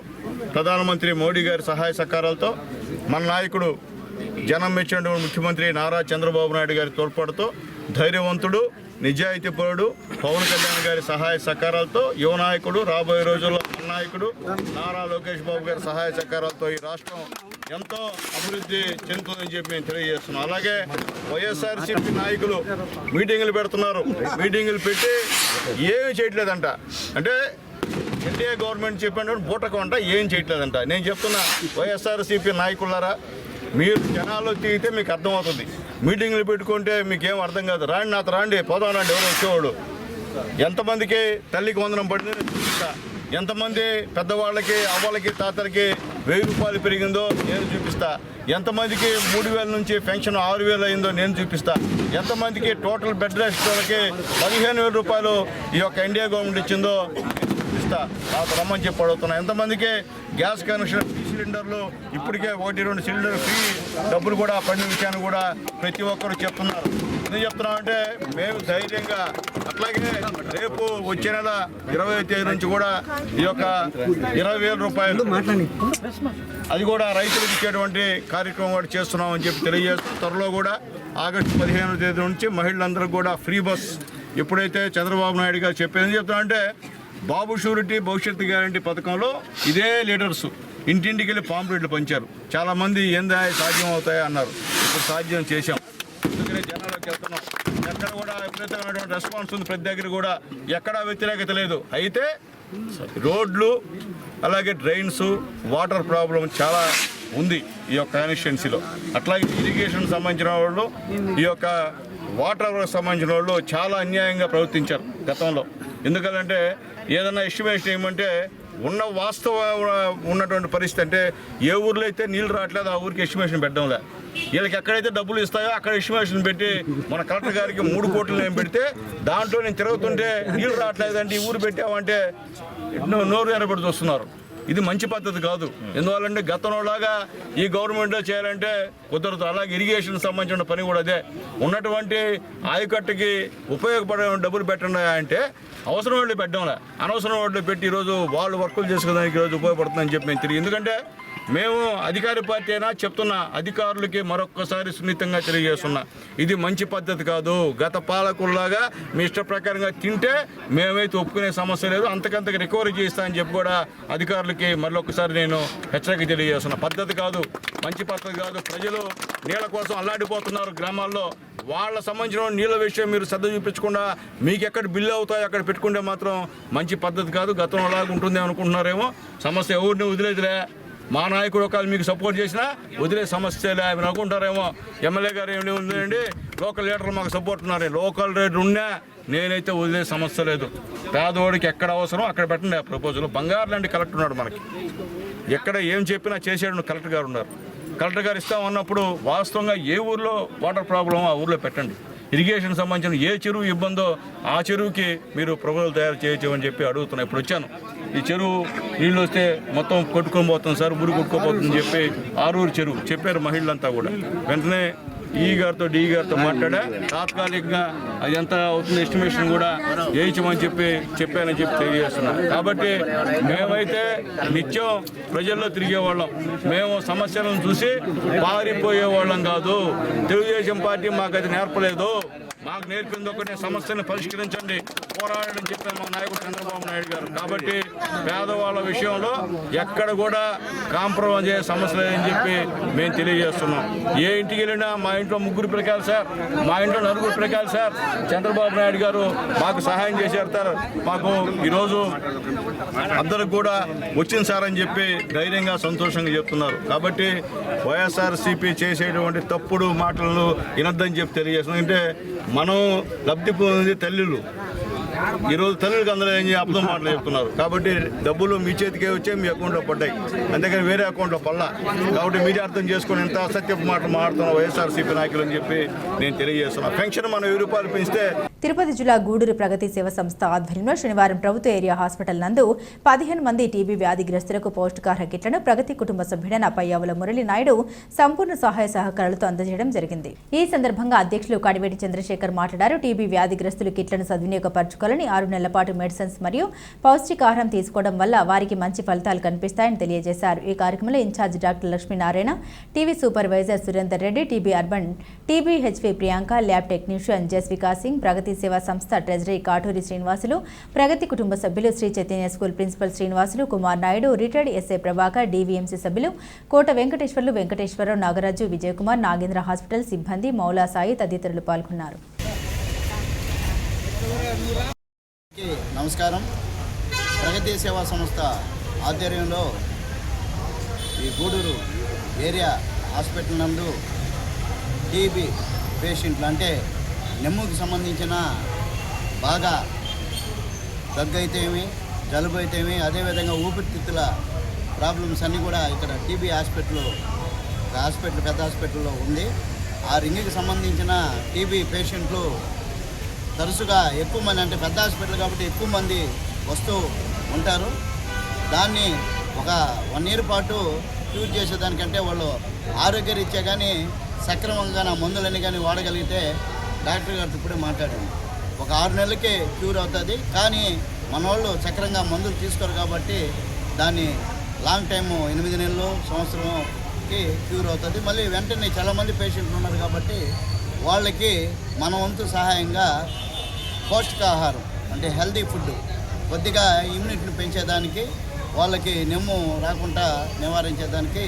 ప్రధానమంత్రి మోడీ గారి సహాయ సహకారాలతో మన నాయకుడు జనం మెచ్చినటువంటి ముఖ్యమంత్రి నారా చంద్రబాబు నాయుడు గారి తోడ్పాటుతో ధైర్యవంతుడు, నిజాయితీపరుడు పవన్ కళ్యాణ్ గారి సహాయ సహకారాలతో యువ నాయకుడు, రాబోయే రోజుల్లో నాయకుడు నారా లోకేష్ బాబు గారి సహాయ సహకారాలతో ఈ రాష్ట్రం ఎంతో అభివృద్ధి చెందుతుందని చెప్పి మేము తెలియజేస్తున్నాం. అలాగే వైఎస్ఆర్సీపీ నాయకులు మీటింగులు పెడుతున్నారు. మీటింగులు పెట్టి ఏమీ చేయట్లేదంట. అంటే ఎన్డీఏ గవర్నమెంట్ చెప్పిన బూటకం అంట, ఏం చేయట్లేదంట. నేను చెప్తున్నా వైఎస్ఆర్సీపీ నాయకులారా, మీరు జనాల్లో తిరిగితే మీకు అర్థమవుతుంది. మీటింగ్లు పెట్టుకుంటే మీకేం అర్థం కాదు. రాండి, నాతో రాండి, పోదాం రండి, ఎవరు వచ్చేవాడు. ఎంతమందికి తల్లికి వందనం పడింది చూపిస్తా. ఎంతమంది పెద్దవాళ్ళకి అవ్వలకి తాతలకి 1000 రూపాయలు పెరిగిందో నేను చూపిస్తా. ఎంతమందికి 3000 నుంచి పెన్షన్ 6000 అయిందో నేను చూపిస్తా. ఎంతమందికి టోటల్ బెడ్ రెస్ట్ వాళ్ళకి 15,000 రూపాయలు ఈ యొక్క ఇండియా గవర్నమెంట్ ఇచ్చిందో చూపిస్తా. నాకు రమ్మని చెప్పి అడుగుతున్నా. ఎంతమందికి గ్యాస్ కనెక్షన్, సిలిండర్లు ఇప్పటికే 1-2 సిలిండర్ ఫ్రీ డబ్బులు కూడా పడిన విషయాన్ని కూడా ప్రతి ఒక్కరు చెప్తున్నారు. ఎందుకు చెప్తున్నామంటే మేము ధైర్యంగా, అట్లాగే రేపు వచ్చే నెల 20వ తేదీ నుంచి కూడా ఈ యొక్క 20,000 రూపాయలు అది కూడా రైతులకు ఇచ్చేటువంటి కార్యక్రమం కూడా చేస్తున్నామని చెప్పి తెలియజేస్తూ, త్వరలో కూడా ఆగస్టు 15వ తేదీ నుంచి మహిళలందరూ కూడా ఫ్రీ బస్ ఎప్పుడైతే చంద్రబాబు నాయుడు గారు చెప్పేది చెప్తున్నామంటే, బాబు షూరిటీ భవిష్యత్తు గ్యారంటీ పథకంలో ఇదే లీడర్స్ ఇంటింటికి వెళ్ళి పాంప్లెట్లు పంచారు. చాలామంది ఏందా సాధ్యం అవుతాయి అన్నారు. ఇప్పుడు సాధ్యం చేశాం. అందుకనే జనాల్లోకి వెళ్తున్నాం. ఎక్కడ కూడా విపరీతమైనటువంటి రెస్పాన్స్ ఉంది. ప్రతి దగ్గర కూడా ఎక్కడా వ్యతిరేకత లేదు. అయితే రోడ్లు, అలాగే డ్రైన్స్, వాటర్ ప్రాబ్లం చాలా ఉంది ఈ యొక్క కాన్స్టిట్యున్సీలో. అట్లాగే ఇరిగేషన్ సంబంధించిన వాళ్ళు, ఈ యొక్క వాటర్ సంబంధించిన వాళ్ళు చాలా అన్యాయంగా ప్రవర్తించారు గతంలో. ఎందుకంటే ఏదైనా ఎస్టిమేషన్ ఏమంటే ఉన్న వాస్తవ ఉన్నటువంటి పరిస్థితి అంటే, ఏ ఊర్లో అయితే నీళ్ళు రావట్లేదు ఆ ఊరికి ఎస్టిమేషన్ పెట్టడంలే. వీళ్ళకి ఎక్కడైతే డబ్బులు ఇస్తాయో అక్కడ ఎస్టిమేషన్ పెట్టి మన కలెక్టర్ గారికి 3 కోట్లు నేను పెడితే దాంట్లో నేను తిరుగుతుంటే నీళ్ళు రావట్లేదంటే ఈ ఊరు పెట్టామంటే నోరు ఎరబడి చూస్తున్నారు. ఇది మంచి పద్ధతి కాదు. ఎందువల్లంటే గతంలోలాగా ఈ గవర్నమెంట్లో చేయాలంటే కుదరదు. అలాగే ఇరిగేషన్ సంబంధించిన పని కూడా అదే. ఉన్నటువంటి ఆయకట్టుకి ఉపయోగపడే డబ్బులు పెట్టండి అంటే అవసరం వాళ్ళు పెట్టడంలే, అనవసరం వాళ్ళు పెట్టి ఈరోజు వాళ్ళు వర్కులు చేసుకోవడానికి ఈరోజు ఉపయోగపడుతుందని చెప్పి మేము తిరిగి. ఎందుకంటే మేము అధికార పార్టీ అయినా చెప్తున్నా, అధికారులకి మరొక్కసారి సున్నితంగా తెలియజేస్తున్నా, ఇది మంచి పద్ధతి కాదు. గత పాలకుల్లాగా మీ ఇష్ట ప్రకారంగా తింటే మేమైతే ఒప్పుకునే సమస్య లేదు, అంతకంతకు రికవరీ చేస్తా అని చెప్పి కూడా అధికారులకి మరొకసారి నేను హెచ్చరిక తెలియజేస్తున్నా. పద్ధతి కాదు, మంచి పద్ధతి కాదు. ప్రజలు నీళ్ళ కోసం అల్లాడిపోతున్నారు గ్రామాల్లో. వాళ్ళ సంబంధించిన నీళ్ళ విషయం మీరు శ్రద్ధ చూపించకుండా మీకు ఎక్కడ బిల్లు అవుతాయో అక్కడ పెట్టుకుంటే మాత్రం మంచి పద్ధతి కాదు. గతంలో అలాగా ఉంటుంది అనుకుంటున్నారేమో. సమస్య ఎవరిని వదిలేదులే, మా నాయకుడు ఒకవేళ మీకు సపోర్ట్ చేసినా వదిలే సమస్యలే అని అనుకుంటారేమో. ఎమ్మెల్యే గారు ఏమి ఉందండి, లోకల్ లీడర్లు మాకు సపోర్ట్ ఉన్నారు. లోకల్ లీడర్ ఉన్నా నేనైతే వదిలే సమస్య లేదు. పేదవాడికి ఎక్కడ అవసరం అక్కడ పెట్టండి. ఆ ప్రపోజల్ బంగారు లాంటి కలెక్టర్ ఉన్నాడు మనకి. ఎక్కడ ఏం చెప్పినా చేసేడు కలెక్టర్ గారు ఉన్నారు. కలెక్టర్ గారు ఇస్తామన్నప్పుడు వాస్తవంగా ఏ ఊర్లో వాటర్ ప్రాబ్లం ఆ ఊర్లో పెట్టండి. ఇరిగేషన్ సంబంధించిన ఏ చెరువు ఇబ్బందో ఆ చెరువుకి మీరు ప్రపోజల్ తయారు చేయొచ్చు అని చెప్పి అడుగుతున్నాను. ఇప్పుడు వచ్చాను, ఈ చెరువు నీళ్ళు వస్తే మొత్తం కొట్టుకొని పోతుంది సార్, ఊరు కొట్టుకోపోతుందని చెప్పి ఆరూరు చెరువు చెప్పారు మహిళలంతా కూడా. వెంటనే ఈ గారితో డి గారితో మాట్లాడా, తాత్కాలికంగా అది ఎంత అవుతుంది ఎస్టిమేషన్ కూడా వేయించమని చెప్పానని చెప్పి తెలియజేస్తున్నాను. కాబట్టి మేమైతే నిత్యం ప్రజల్లో తిరిగేవాళ్ళం, మేము సమస్యలను చూసి పారిపోయేవాళ్ళం కాదు. తెలుగుదేశం పార్టీ మాకు అది నేర్పలేదు. మాకు నేర్పింది ఒకటే, సమస్యను పరిష్కరించండి, పోరాడని చెప్పారు మా నాయకుడు చంద్రబాబు నాయుడు గారు. కాబట్టి పేదవాళ్ళ విషయంలో ఎక్కడ కూడా కాంప్రమైజ్ అయ్యే సమస్య లేదని చెప్పి మేము తెలియజేస్తున్నాం. ఏ ఇంటికి వెళ్ళినా మా ఇంట్లో 3 పిల్లకాయలు సార్, మా ఇంట్లో 4 పిల్లకాయలు సార్, చంద్రబాబు నాయుడు గారు మాకు సహాయం చేశారు సార్, మాకు ఈరోజు అందరికి కూడా వచ్చింది సార్ అని చెప్పి ధైర్యంగా సంతోషంగా చెప్తున్నారు. కాబట్టి వైఎస్ఆర్సీపీ చేసేటువంటి తప్పుడు మాటలను వినొద్దని చెప్పి తెలియజేస్తున్నాం. అంటే మనం లబ్ధి పొందింది తల్లులు. ఈరోజు తల్లులకు అందరూ ఏం అబద్ధం మాటలు చెప్తున్నారు. కాబట్టి డబ్బులు మీ చేతికే వచ్చాయి, మీ అకౌంట్లో పడ్డాయి, అంతేకాని వేరే అకౌంట్లో పడలా. కాబట్టి మీరే అర్థం చేసుకొని ఎంత అసత్యపు మాటలు మాట్లాడుతున్న వైఎస్ఆర్సీపీ నాయకులు అని చెప్పి నేను తెలియజేస్తున్నాను. పెన్షన్ మనం 1000 రూపాయలు పెంచితే. తిరుపతి జిల్లా గూడూరు ప్రగతి సేవ సంస్థ ఆధ్వర్యంలో శనివారం ప్రభుత్వ ఏరియా హాస్పిటల్ నందు 15 మంది టీబీ వ్యాధిగ్రస్తులకు పౌష్టికాహార కిట్లను ప్రగతి కుటుంబ సభ్యుడైన పయ్యావుల మురళి నాయుడు సంపూర్ణ సహాయ సహకారాలతో అందజేయడం జరిగింది. ఈ సందర్భంగా అధ్యక్షులు కడివేటి చంద్రశేఖర్ మాట్లాడారు. టీబీ వ్యాధిగ్రస్తులు కిట్లను సద్వినియోగపరచుకోవాలని, 6 నెలల పాటు మెడిసిన్స్ మరియు పౌష్టికాహారం తీసుకోవడం వల్ల వారికి మంచి ఫలితాలు కనిపిస్తాయని తెలియజేశారు. ఈ కార్యక్రమంలో incharge doctor Lakshminarayana, TV supervisor Surender Reddy, TB urban TB HV Priyanka, lab technician Jasvika Singh, Pragati Seva Samstha treasury Katuri Srinivasulu, Pragati కుటుంబ సభ్యులు Sri Chaitanya school principal Srinivasulu, Kumar Naidu, retired SI Prabhakar, DVMC సభ్యులు కోట వెంకటేశ్వర్లు, వెంకటేశ్వరరావు, నాగరాజు, విజయకుమార్, నాగేంద్ర హాస్పిటల్ సిబ్బంది, మౌలా సాయి తదితరులు పాల్గొన్నారు. నమస్కారం. ప్రగతి సేవా సంస్థ ఆధ్వర్యంలో ఈ గూడూరు ఏరియా హాస్పిటల్ నందు టీబీ పేషెంట్లు అంటే నెమ్ముకి సంబంధించిన బాగా దగ్గు అయితే ఏమి, జలుబు అయితేమి, అదేవిధంగా ఊపిరితిత్తుల ప్రాబ్లమ్స్ అన్నీ కూడా ఇక్కడ టీబీ హాస్పిటల్ పెద్ద హాస్పిటల్లో ఉంది. ఆ రింగ్కి సంబంధించిన టీబీ పేషెంట్లు తరచుగా ఎక్కువ మంది, అంటే పెద్ద హాస్పిటల్ కాబట్టి ఎక్కువ మంది వస్తూ ఉంటారు. దాన్ని ఒక 1 year పాటు క్యూర్ చేసేదానికంటే వాళ్ళు ఆరోగ్యరీత్యా కానీ సక్రమంగా నా మందులన్నీ కానీ వాడగలిగితే డాక్టర్ గారితో ఇప్పుడే మాట్లాడాను, ఒక 6 నెలలకే క్యూర్ అవుతుంది. కానీ మన వాళ్ళు సక్రంగా మందులు తీసుకోరు కాబట్టి దాన్ని లాంగ్ టైము 8 నెలలు, సంవత్సరంకి క్యూర్ అవుతుంది. మళ్ళీ వెంటనే చాలామంది పేషెంట్లు ఉన్నారు కాబట్టి వాళ్ళకి మన వంతు సహాయంగా పౌష్టికాహారం అంటే హెల్దీ ఫుడ్ కొద్దిగా ఇమ్యూనిటీని పెంచేదానికి, వాళ్ళకి నెమ్ము రాకుండా నివారించేదానికి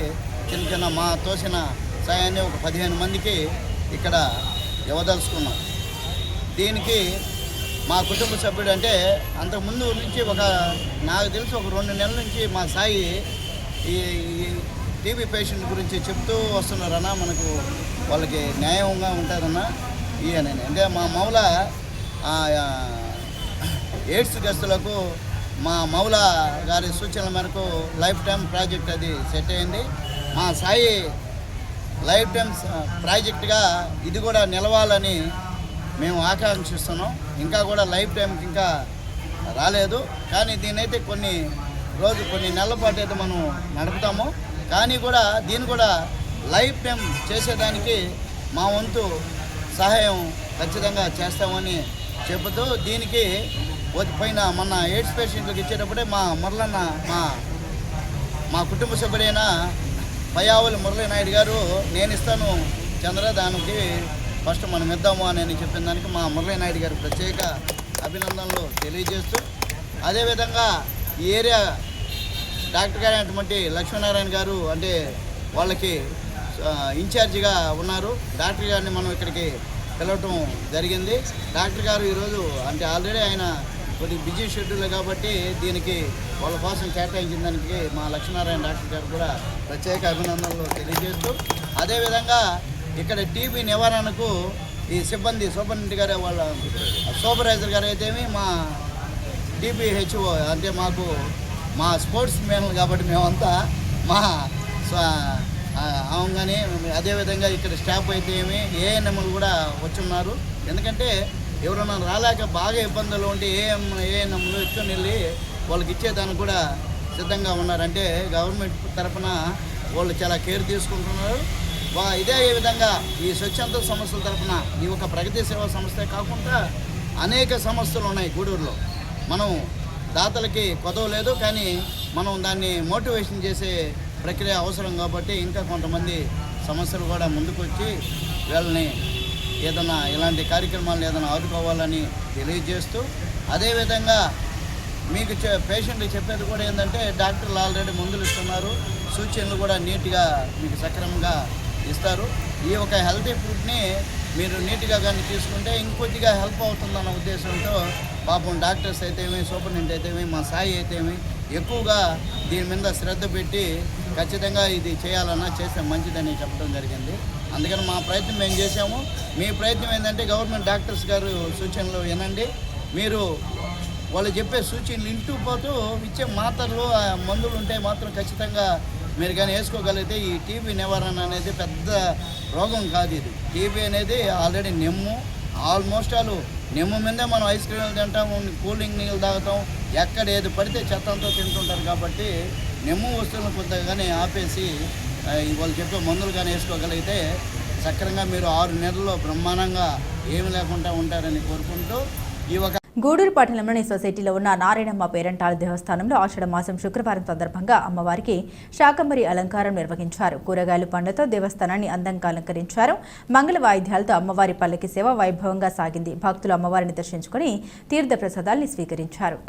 చిన్న మా తోసిన సాయాన్ని ఒక 15 మందికి ఇక్కడ ఇవ్వదలుచుకున్నాం. దీనికి మా కుటుంబ సభ్యుడు అంటే అంతకుముందు నుంచి నాకు తెలిసి ఒక 2 నెలల నుంచి మా సాయి ఈ టీబీ పేషెంట్ గురించి చెప్తూ వస్తున్నారన్న, మనకు వాళ్ళకి న్యాయంగా ఉంటుందన్న ఈయనని. అంటే మా మౌల ఎయిడ్స్ గ్రస్తులకు మా మౌల గారి సూచనల మేరకు లైఫ్ టైం ప్రాజెక్ట్ అది సెట్ అయింది. మా సాయి లైఫ్ టైం ప్రాజెక్టుగా ఇది కూడా నిలవాలని మేము ఆకాంక్షిస్తున్నాం. ఇంకా కూడా లైఫ్ టైంకి ఇంకా రాలేదు, కానీ దీన్నైతే కొన్ని నెలల పాటు అయితే మనం నడుపుతాము. కానీ కూడా దీన్ని కూడా లైఫ్ టైం చేసేదానికి మా వంతు సహాయం ఖచ్చితంగా చేస్తామని చెబుతూ, దీనికి పోయిన మొన్న ఎయిడ్స్ పేషెంట్లకు ఇచ్చేటప్పుడే మా మురళన్న మా కుటుంబ సభ్యుడైన పయ్యావులు మురళీ నాయుడు గారు నేను ఇస్తాను చంద్ర, దానికి ఫస్ట్ మనం ఇద్దాము అని చెప్పిన దానికి మా మురళీ నాయుడు గారు ప్రత్యేక అభినందనలు తెలియజేస్తూ, అదేవిధంగా ఈ ఏరియా డాక్టర్ గారు అటువంటి లక్ష్మీనారాయణ గారు అంటే వాళ్ళకి ఇన్ఛార్జిగా ఉన్నారు. డాక్టర్ గారిని మనం ఇక్కడికి పిలవటం జరిగింది. డాక్టర్ గారు ఈరోజు అంటే ఆల్రెడీ ఆయన కొద్దిగా బిజీ షెడ్యూల్ కాబట్టి దీనికి వాళ్ళ కోసం కేటాయించిన దానికి మా లక్ష్మీనారాయణ డాక్టర్ గారు కూడా ప్రత్యేక అభినందనలు తెలియజేస్తూ, అదేవిధంగా ఇక్కడ టీబీ నివారణకు ఈ సిబ్బంది సూపరింటెండెంట్ గారు వాళ్ళ సూపర్వైజర్ గారు అయితేమి మా టీబీహెచ్ఓ అంటే మా స్పోర్ట్స్ మెన్లు కాబట్టి మేమంతా మా అవగానే, అదేవిధంగా ఇక్కడ స్టాఫ్ అయితే ఏమి ఏఎన్ఎంలు కూడా వచ్చున్నారు. ఎందుకంటే ఎవరైనా రాలేక బాగా ఇబ్బందులు ఉంటే ఏఎన్ఎంలు ఎత్తుకొని వెళ్ళి వాళ్ళకి ఇచ్చేదానికి కూడా సిద్ధంగా ఉన్నారు. అంటే గవర్నమెంట్ తరఫున వాళ్ళు చాలా కేర్ తీసుకుంటున్నారు. ఇదే విధంగా ఈ స్వచ్ఛంద సంస్థల తరఫున ఈ ఒక ప్రగతి సేవా సంస్థే కాకుండా అనేక సంస్థలు ఉన్నాయి గూడూరులో. మనం దాతలకి కొదవలేదు, కానీ మనం దాన్ని మోటివేషన్ చేసే ప్రక్రియ అవసరం కాబట్టి ఇంకా కొంతమంది సంస్థలు కూడా ముందుకు వచ్చి వీళ్ళని ఏదైనా ఇలాంటి కార్యక్రమాలను ఏదైనా ఆదుకోవాలని తెలియజేస్తూ, అదేవిధంగా మీకు పేషెంట్కి చెప్పేది కూడా ఏంటంటే డాక్టర్లు ఆల్రెడీ మందులు ఇస్తున్నారు, సూచనలు కూడా నీట్గా మీకు సక్రమంగా ఇస్తారు. ఈ ఒక హెల్తీ ఫుడ్ని మీరు నీట్గా కానీ తీసుకుంటే ఇంకొద్దిగా హెల్ప్ అవుతుందన్న ఉద్దేశంతో పాపం డాక్టర్స్ అయితేమి, సూపరింటెండెంట్ అయితేమి, మా సాయి అయితేమి ఎక్కువగా దీని మీద శ్రద్ధ పెట్టి ఖచ్చితంగా ఇది చేస్తే మంచిదని చెప్పడం జరిగింది. అందుకని మా ప్రయత్నం మేము చేసాము. మీ ప్రయత్నం ఏంటంటే గవర్నమెంట్ డాక్టర్స్ గారు సూచనలు వినండి, మీరు వాళ్ళు చెప్పే సూచనలు వింటూ పోతూ ఇచ్చే మాత్రలు మందులు ఉంటే మాత్రం ఖచ్చితంగా మీరు కానీ వేసుకోగలిగితే ఈ టీబీ నివారణ అనేది పెద్ద రోగం కాదు. ఇది టీబీ అనేది ఆల్రెడీ ఆల్మోస్ట్ నెమ్ము మీదే మనం ఐస్ క్రీమ్లు తింటాం, కూలింగ్ నీళ్ళు తాగుతాం, ఎక్కడ ఏది పడితే చెత్తంతో తింటుంటారు. కాబట్టి నెమ్ము వస్తువులను కొద్దిగానే ఆపేసి వాళ్ళు చెప్పే మందులు కానీ వేసుకోగలిగితే సక్రంగా మీరు 6 నెలల్లో బ్రహ్మాండంగా ఏమి లేకుండా ఉంటారని కోరుకుంటూ ఈ ఒక గూడూరు పట్టణంలోని సొసైటీలో ఉన్న నారాయణమ్మ పేరంటాల దేవస్థానంలో ఆషాఢ మాసం శుక్రవారం సందర్భంగా అమ్మవారికి శాకంబరి అలంకారం నిర్వహించారు. కూరగాయలు పండ్లతో దేవస్థానాన్ని అందంగా అలంకరించారు. మంగళ వాయిద్యాలతో అమ్మవారి పల్లకి సేవ వైభవంగా సాగింది. భక్తులు అమ్మవారిని దర్శించుకుని తీర్థ ప్రసాదాల్ని స్వీకరించారు.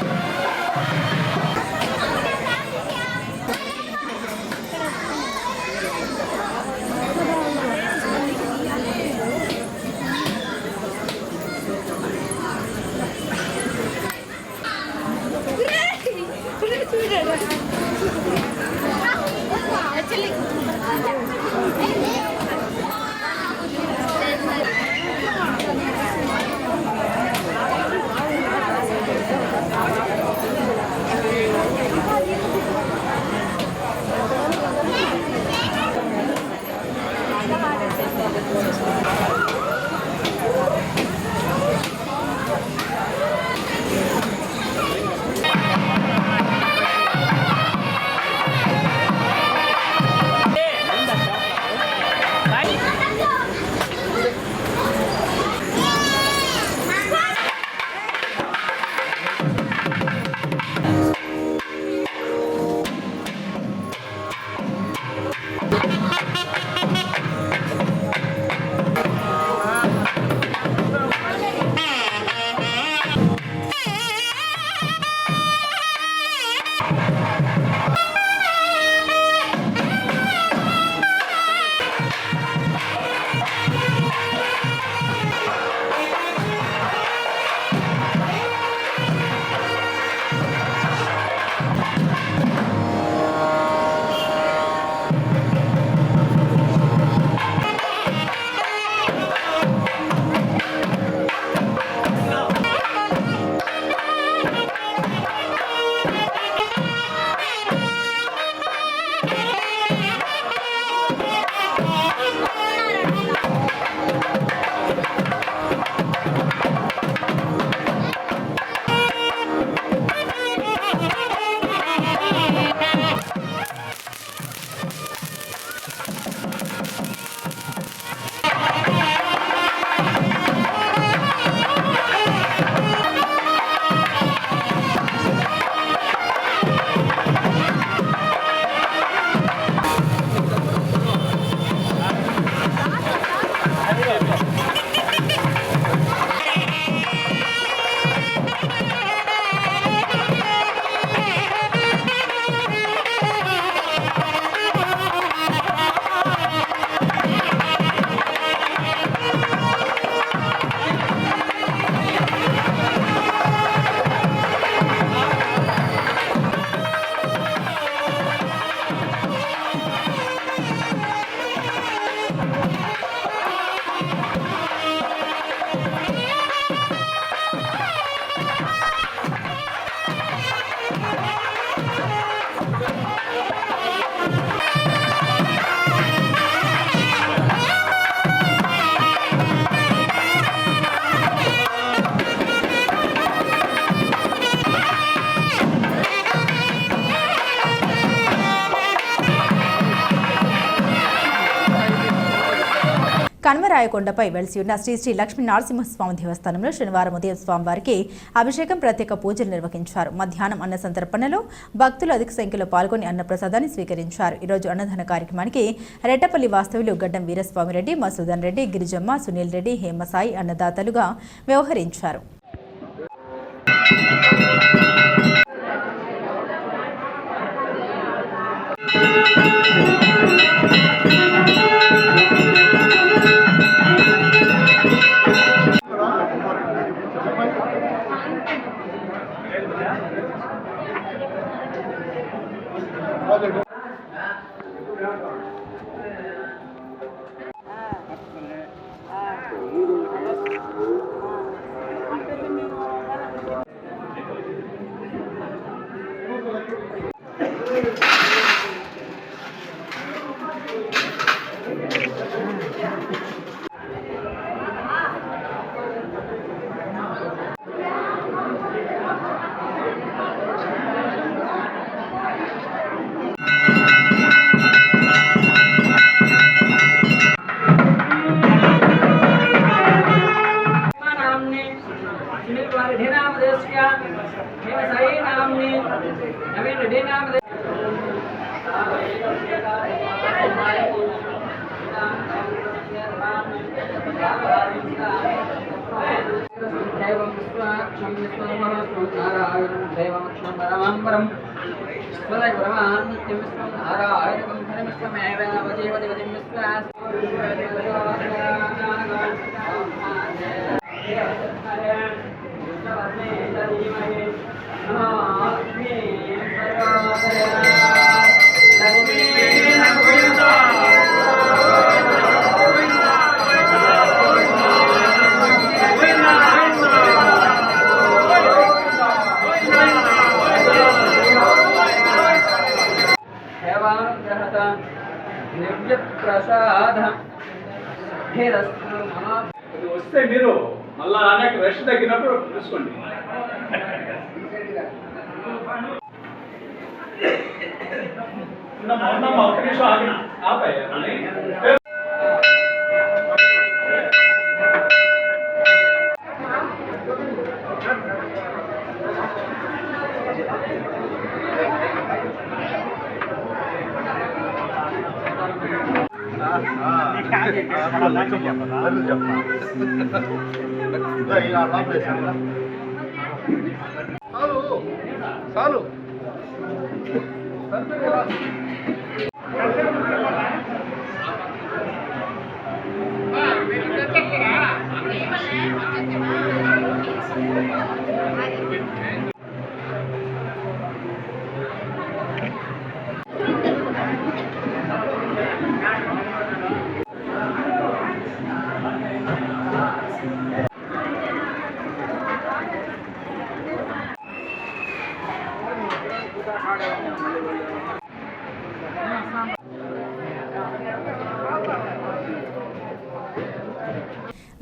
కన్వరాయకొండపై వెలిసి ఉన్న శ్రీ శ్రీ లక్ష్మీ నరసింహస్వామి దేవస్థానంలో శనివారం ఉదయం స్వామివారికి అభిషేకం ప్రత్యేక పూజలు నిర్వహించారు. మధ్యాహ్నం అన్న సంతర్పణలో భక్తులు అధిక సంఖ్యలో పాల్గొని అన్నప్రసాదాన్ని స్వీకరించారు. ఈరోజు అన్నదాన కార్యక్రమానికి రెట్టపల్లి వాస్తవ్యులు గడ్డం వీరస్వామిరెడ్డి, మసూదన్ రెడ్డి, గిరిజమ్మ, సునీల్ రెడ్డి, హేమసాయి అన్నదాతలుగా వ్యవహరించారు. వస్తే మీరు మళ్ళా అనేక రష్ తగ్గినప్పుడు చూసుకోండి. ఒక నిమిషం ఆపాయి. చాలు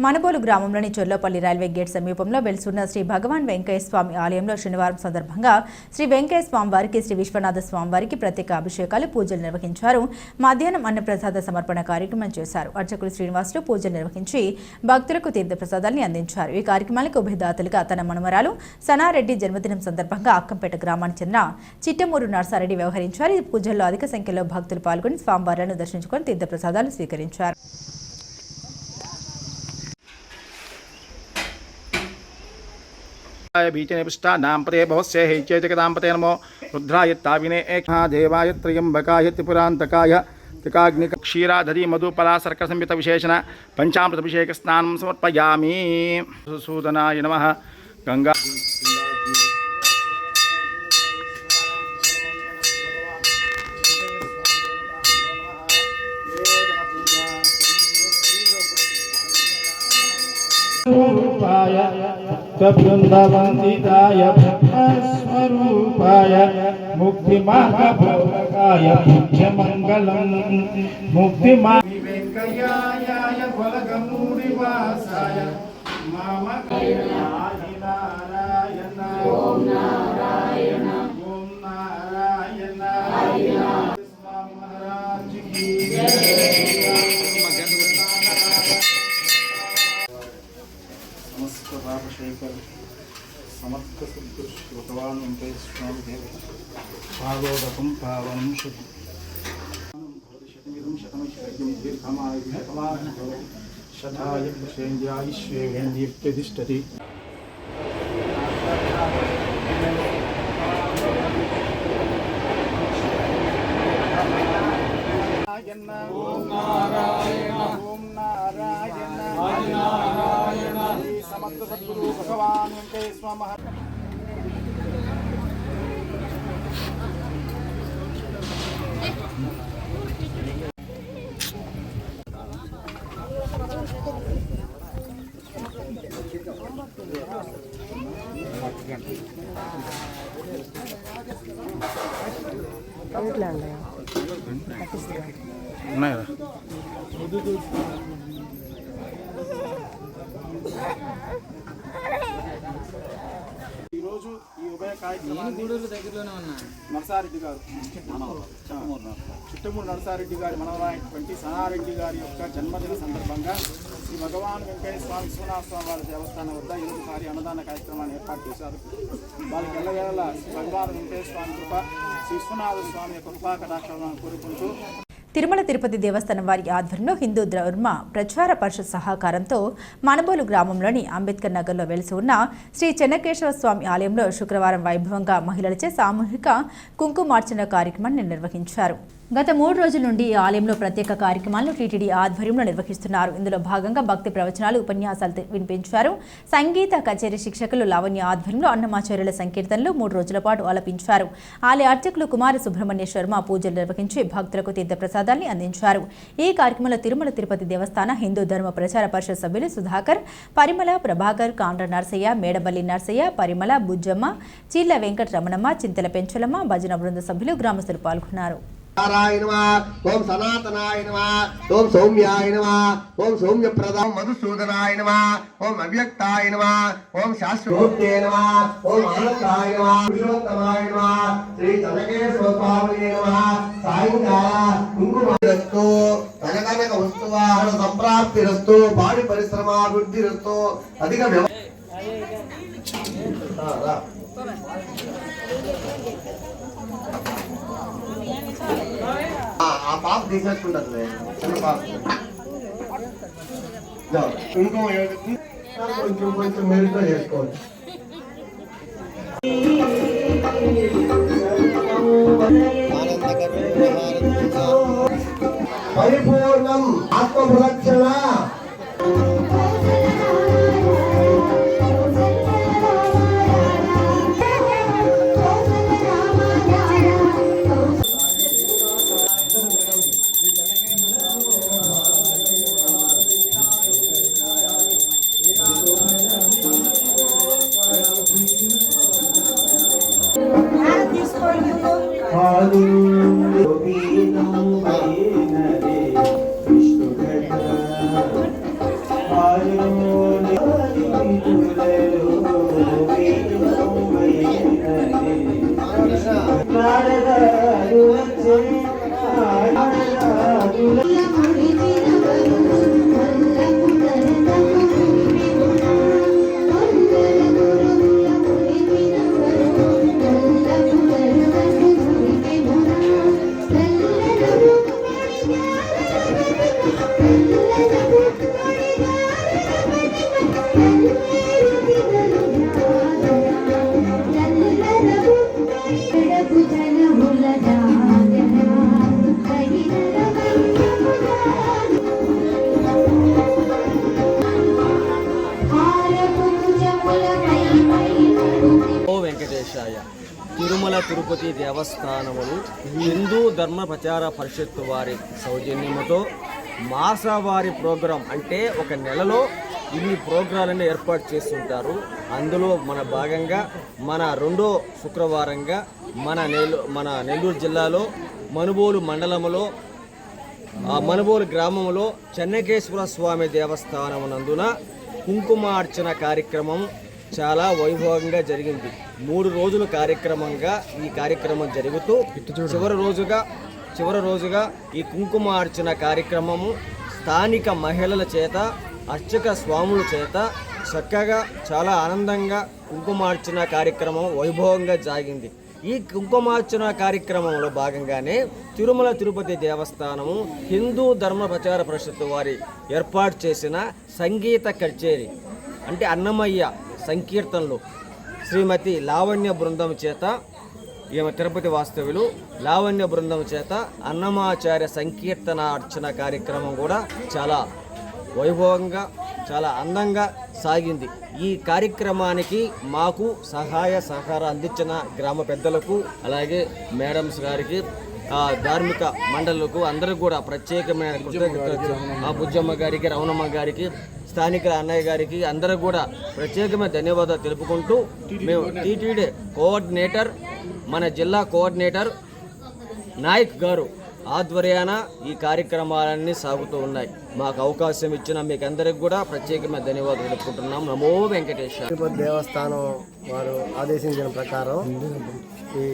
మనబోలు గ్రామంలోని చొల్లపల్లి రైల్వే గేట్ సమీపంలో వెలుసున్న శ్రీ భగవాన్ వెంకయ్య స్వామి ఆలయంలో శనివారం సందర్భంగా శ్రీ వెంకయ్య స్వామి వారికి, శ్రీ విశ్వనాథ స్వామి వారికి ప్రత్యేక అభిషేకాలు, పూజలు నిర్వహించారు. మధ్యాహ్నం అన్నప్రసాద సమర్పణ కార్యక్రమం చేశారు. అర్చకులు శ్రీనివాసులు పూజలు నిర్వహించి భక్తులకు తీర్థప్రసాదాన్ని అందించారు. ఈ కార్యక్రమానికి ఉభయదాతలుగా తన మనమరాలు సనారెడ్డి జన్మదినం సందర్భంగా అక్కంపేట గ్రామానికి చెందిన చిట్టమూరు నర్సారెడ్డి వ్యవహరించారు. ఈ పూజల్లో అధిక సంఖ్యలో భక్తులు పాల్గొని స్వామివార్లను దర్శించుకొని తీర్థప్రసాదాలు స్వీకరించారు. बीचनिपुष्टा नाम्पते भवस्य हैचेतकदाम्पते नमो रुद्राय ताविने एकः देवाय त्र्यम्बकाय त्रिपुरान्तकाय त्रिकाग्निक क्षीराधरी मधुपलासर्कसंयुत विशेषण पंचामृताभिषेक स्नानं समर्पयामि. सूदनाय नमः. गंगा वृंदावंदिताय ब्रह्मस्वरूपाय मुक्तिमार्गबोधकाय पूज्यमंगलम् वेंकय्याय फलगमूढिवासाय मामकाय नारायण ओम नारायण ओम नारायण महाराज की जय. సమర్థ సద్గురువాన్ వెంకటేశ్వర దేవ భాగవతం పావనం శతమిదం శతమైశ్వర్యం దీర్ఘమాయుష్యమాన్ భవతి శతాయ పురుషేంద్రాయుష్యేంద్రియతిష్టతి. ఓం నారాయణ ఓం నారాయణ నారాయణ సమర్థ సద్గురు భగవాన్ వెంకటేశ్వర మహా. ఉన్నాయా ఈరోజు ఈ ఉభయ కార్యక్రమాన్ని గూడూరు దగ్గరలోనే ఉన్నా నరసారెడ్డి గారు చిట్టమూరు నరసారెడ్డి గారి మనవరాయినటువంటి సనారెడ్డి గారి యొక్క జన్మదిన సందర్భంగా శ్రీ భగవాన్ వెంకయ్య స్వామి విశ్వనాథ స్వామి వారి దేవస్థానం వద్ద ఈరోజు భారీ అన్నదాన కార్యక్రమాన్ని ఏర్పాటు చేశారు. వాళ్ళకి ఎల్లవేళ శ్రీ భగవాన్ వెంకయ్య స్వామి కృప, శ్రీ విశ్వనాథ స్వామి యొక్క కృపా కటాక్షాలను కోరుకుంటూ తిరుమల తిరుపతి దేవస్థానం వారి ఆధ్వర్యంలో హిందూ ధర్మ ప్రచార పరిషత్ సహకారంతో మనబోలు గ్రామంలోని అంబేద్కర్ నగర్లో వెలిసి ఉన్న శ్రీ చెన్నకేశవ స్వామి ఆలయంలో శుక్రవారం వైభవంగా మహిళలచే సామూహిక కుంకుమార్చన కార్యక్రమాన్ని నిర్వహించారు. గత 3 రోజుల నుండి ఈ ఆలయంలో ప్రత్యేక కార్యక్రమాలను టీటీడీ ఆధ్వర్యంలో నిర్వహిస్తున్నారు. ఇందులో భాగంగా భక్తి ప్రవచనాలు, ఉపన్యాసాలు వినిపించారు. సంగీత కచేరీ శిక్షకులు లావణ్య ఆధ్వర్యంలో అన్నమాచార్యుల సంకీర్తనలు 3 రోజుల పాటు ఆలపించారు. ఆలయ అర్చకులు కుమార సుబ్రహ్మణ్య శర్మ పూజలు నిర్వహించి భక్తులకు తీర్థప్రసాదాన్ని అందించారు. ఈ కార్యక్రమంలో తిరుమల తిరుపతి దేవస్థాన హిందూ ధర్మ ప్రచార పరిషత్ సభ్యులు సుధాకర్, పరిమళ, ప్రభాకర్, కాండ్ర నర్సయ్య, మేడబల్లి నర్సయ్య, పరిమళ, బుజ్జమ్మ, చీళ్ల వెంకట రమణమ్మ, చింతల పెంచలమ్మ, భజన బృంద సభ్యులు, గ్రామస్తులు పాల్గొన్నారు. ఓం సనాతనాయ నమః, ఓం సౌమ్యాయ నమః, ఓం సౌమ్యప్రదాం మధుసూదనాయ నమః, ఓం అవ్యక్తాయ నమః, ఓం శాశ్వతే నమః, ఓం ఆనందాయ నమః, పురుషోత్తమాయ నమః, శ్రీ చెన్నకేశవ స్వామినే నమః. సాయంకాల కుంకుమరస్తు, కనకనక వస్తువాహన సంప్రాప్తిరస్తు, పాడి పరిశ్రమాభివృద్ధిరస్తు, అధిక ఆ పాప తీసేసుకుంటుంది చిన్న పాప. ఇంకో కొంచెం కొంచెం మెరుగ్గా చేసుకోవచ్చు. పరిపూర్ణం ఆత్మప్రదక్షిణ. తిరుమల తిరుపతి దేవస్థానములు హిందూ ధర్మ ప్రచార పరిషత్తు వారి సౌజన్యముతో మాసవారి ప్రోగ్రాం అంటే ఒక నెలలో ఇన్ని ప్రోగ్రాలను ఏర్పాటు చేస్తుంటారు. అందులో మన భాగంగా మన 2వ శుక్రవారంగా మన నెల్లూరు జిల్లాలో మనుబోలు మండలంలో మనుబోలు గ్రామంలో చెన్నకేశ్వర స్వామి దేవస్థానం నందున కుంకుమార్చన కార్యక్రమం చాలా వైభవంగా జరిగింది. 3 రోజుల కార్యక్రమంగా ఈ కార్యక్రమం జరుగుతూ చివరి రోజుగా ఈ కుంకుమార్చన కార్యక్రమము స్థానిక మహిళల చేత, అర్చక స్వాముల చేత చక్కగా చాలా ఆనందంగా కుంకుమార్చన కార్యక్రమం వైభవంగా సాగింది. ఈ కుంకుమార్చన కార్యక్రమంలో భాగంగానే తిరుమల తిరుపతి దేవస్థానము హిందూ ధర్మ ప్రచార పరిషత్ వారి ఏర్పాటు చేసిన సంగీత కచేరీ అంటే అన్నమయ్య సంకీర్తనలు శ్రీమతి లావణ్య బృందం చేత, ఈమె తిరుపతి వాస్తవ్యులు, లావణ్య బృందం చేత అన్నమాచార్య సంకీర్తన అర్చన కార్యక్రమం కూడా చాలా వైభవంగా చాలా అందంగా సాగింది. ఈ కార్యక్రమానికి మాకు సహాయ సహకారం అందించిన గ్రామ పెద్దలకు, అలాగే మేడమ్స్ గారికి, ధార్మిక మండళ్లకు అందరికీ కూడా ప్రత్యేకమైన కృతజ్ఞతలు. బుజ్జమ్మ గారికి, రమణమ్మ గారికి, స్థానిక అన్నయ్య గారికి అందరూ కూడా ప్రత్యేకమైన ధన్యవాదాలు తెలుపుకుంటూ మేము టీటీడీ కోఆర్డినేటర్, మన జిల్లా కోఆర్డినేటర్ నాయక్ గారు ఆధ్వర్యాన ఈ కార్యక్రమాలన్నీ సాగుతూ ఉన్నాయి. మాకు అవకాశం ఇచ్చిన మీకు అందరికి కూడా ప్రత్యేకమైన ధన్యవాదాలు తెలుపుకుంటున్నాం. నమో వెంకటేశ్వర. తిరుపతి దేవస్థానం వారు ఆదేశించిన ప్రకారం ఈ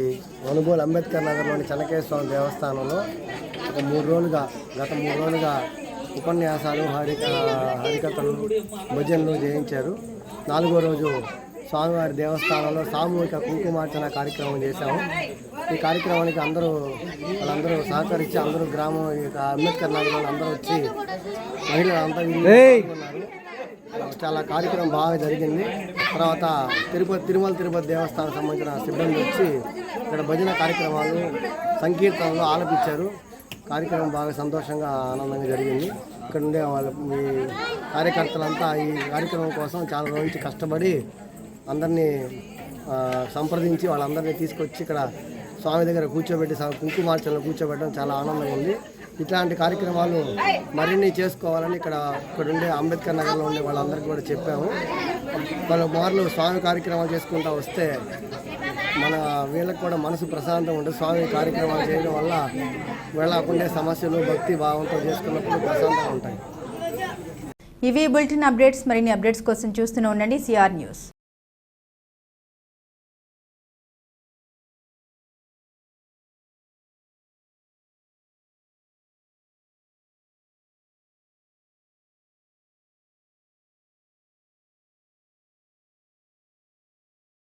ఒనుగోలు అంబేద్కర్ నగర్లోని చెన్నకేశ్వర స్వామి దేవస్థానంలో గత 3 రోజులుగా ఉపన్యాసాలు, హరికథలు, భజనలు చేయించారు. 4వ రోజు స్వామివారి దేవస్థానంలో సామూహిక కుంకుమార్చన కార్యక్రమం చేశాము. ఈ కార్యక్రమానికి వాళ్ళందరూ సహకరించి అందరూ గ్రామం అంబేద్కర్ నగర్లో అందరూ వచ్చి మహిళలంతా ఉన్నారు. చాలా కార్యక్రమం బాగా జరిగింది. తర్వాత తిరుమల తిరుపతి దేవస్థానం సంబంధించిన సిబ్బంది వచ్చి ఇక్కడ భజన కార్యక్రమాలు, సంకీర్తనలు ఆలపించారు. కార్యక్రమం బాగా సంతోషంగా ఆనందంగా జరిగింది. ఇక్కడ ఉండే ఈ కార్యకర్తలంతా ఈ కార్యక్రమం కోసం చాలా రోజు నుంచి కష్టపడి అందరినీ సంప్రదించి వాళ్ళందరినీ తీసుకొచ్చి ఇక్కడ స్వామి దగ్గర కూర్చోబెట్టి కుంకుమార్చనలో కూర్చోబెట్టడం చాలా ఆనందంగా ఉంది. ఇట్లాంటి కార్యక్రమాలు మరిన్ని చేసుకోవాలని ఇక్కడ ఉండే అంబేద్కర్ నగర్లో ఉండే వాళ్ళందరికీ కూడా చెప్పాము. మార్లు స్వామి కార్యక్రమాలు చేసుకుంటూ వస్తే మన వీళ్ళకి కూడా మనసు ప్రశాంతంగా ఉంటుంది. స్వామి కార్యక్రమాలు చేయడం వల్ల వెళ్ళకుండే సమస్యలు భక్తి భావంతో చేసుకున్నప్పుడు ప్రశాంతంగా ఉంటాయి. ఇవి బులెటిన్ అప్డేట్స్. మరిన్ని అప్డేట్స్ కోసం చూస్తూనే ఉండండి సిఆర్ న్యూస్.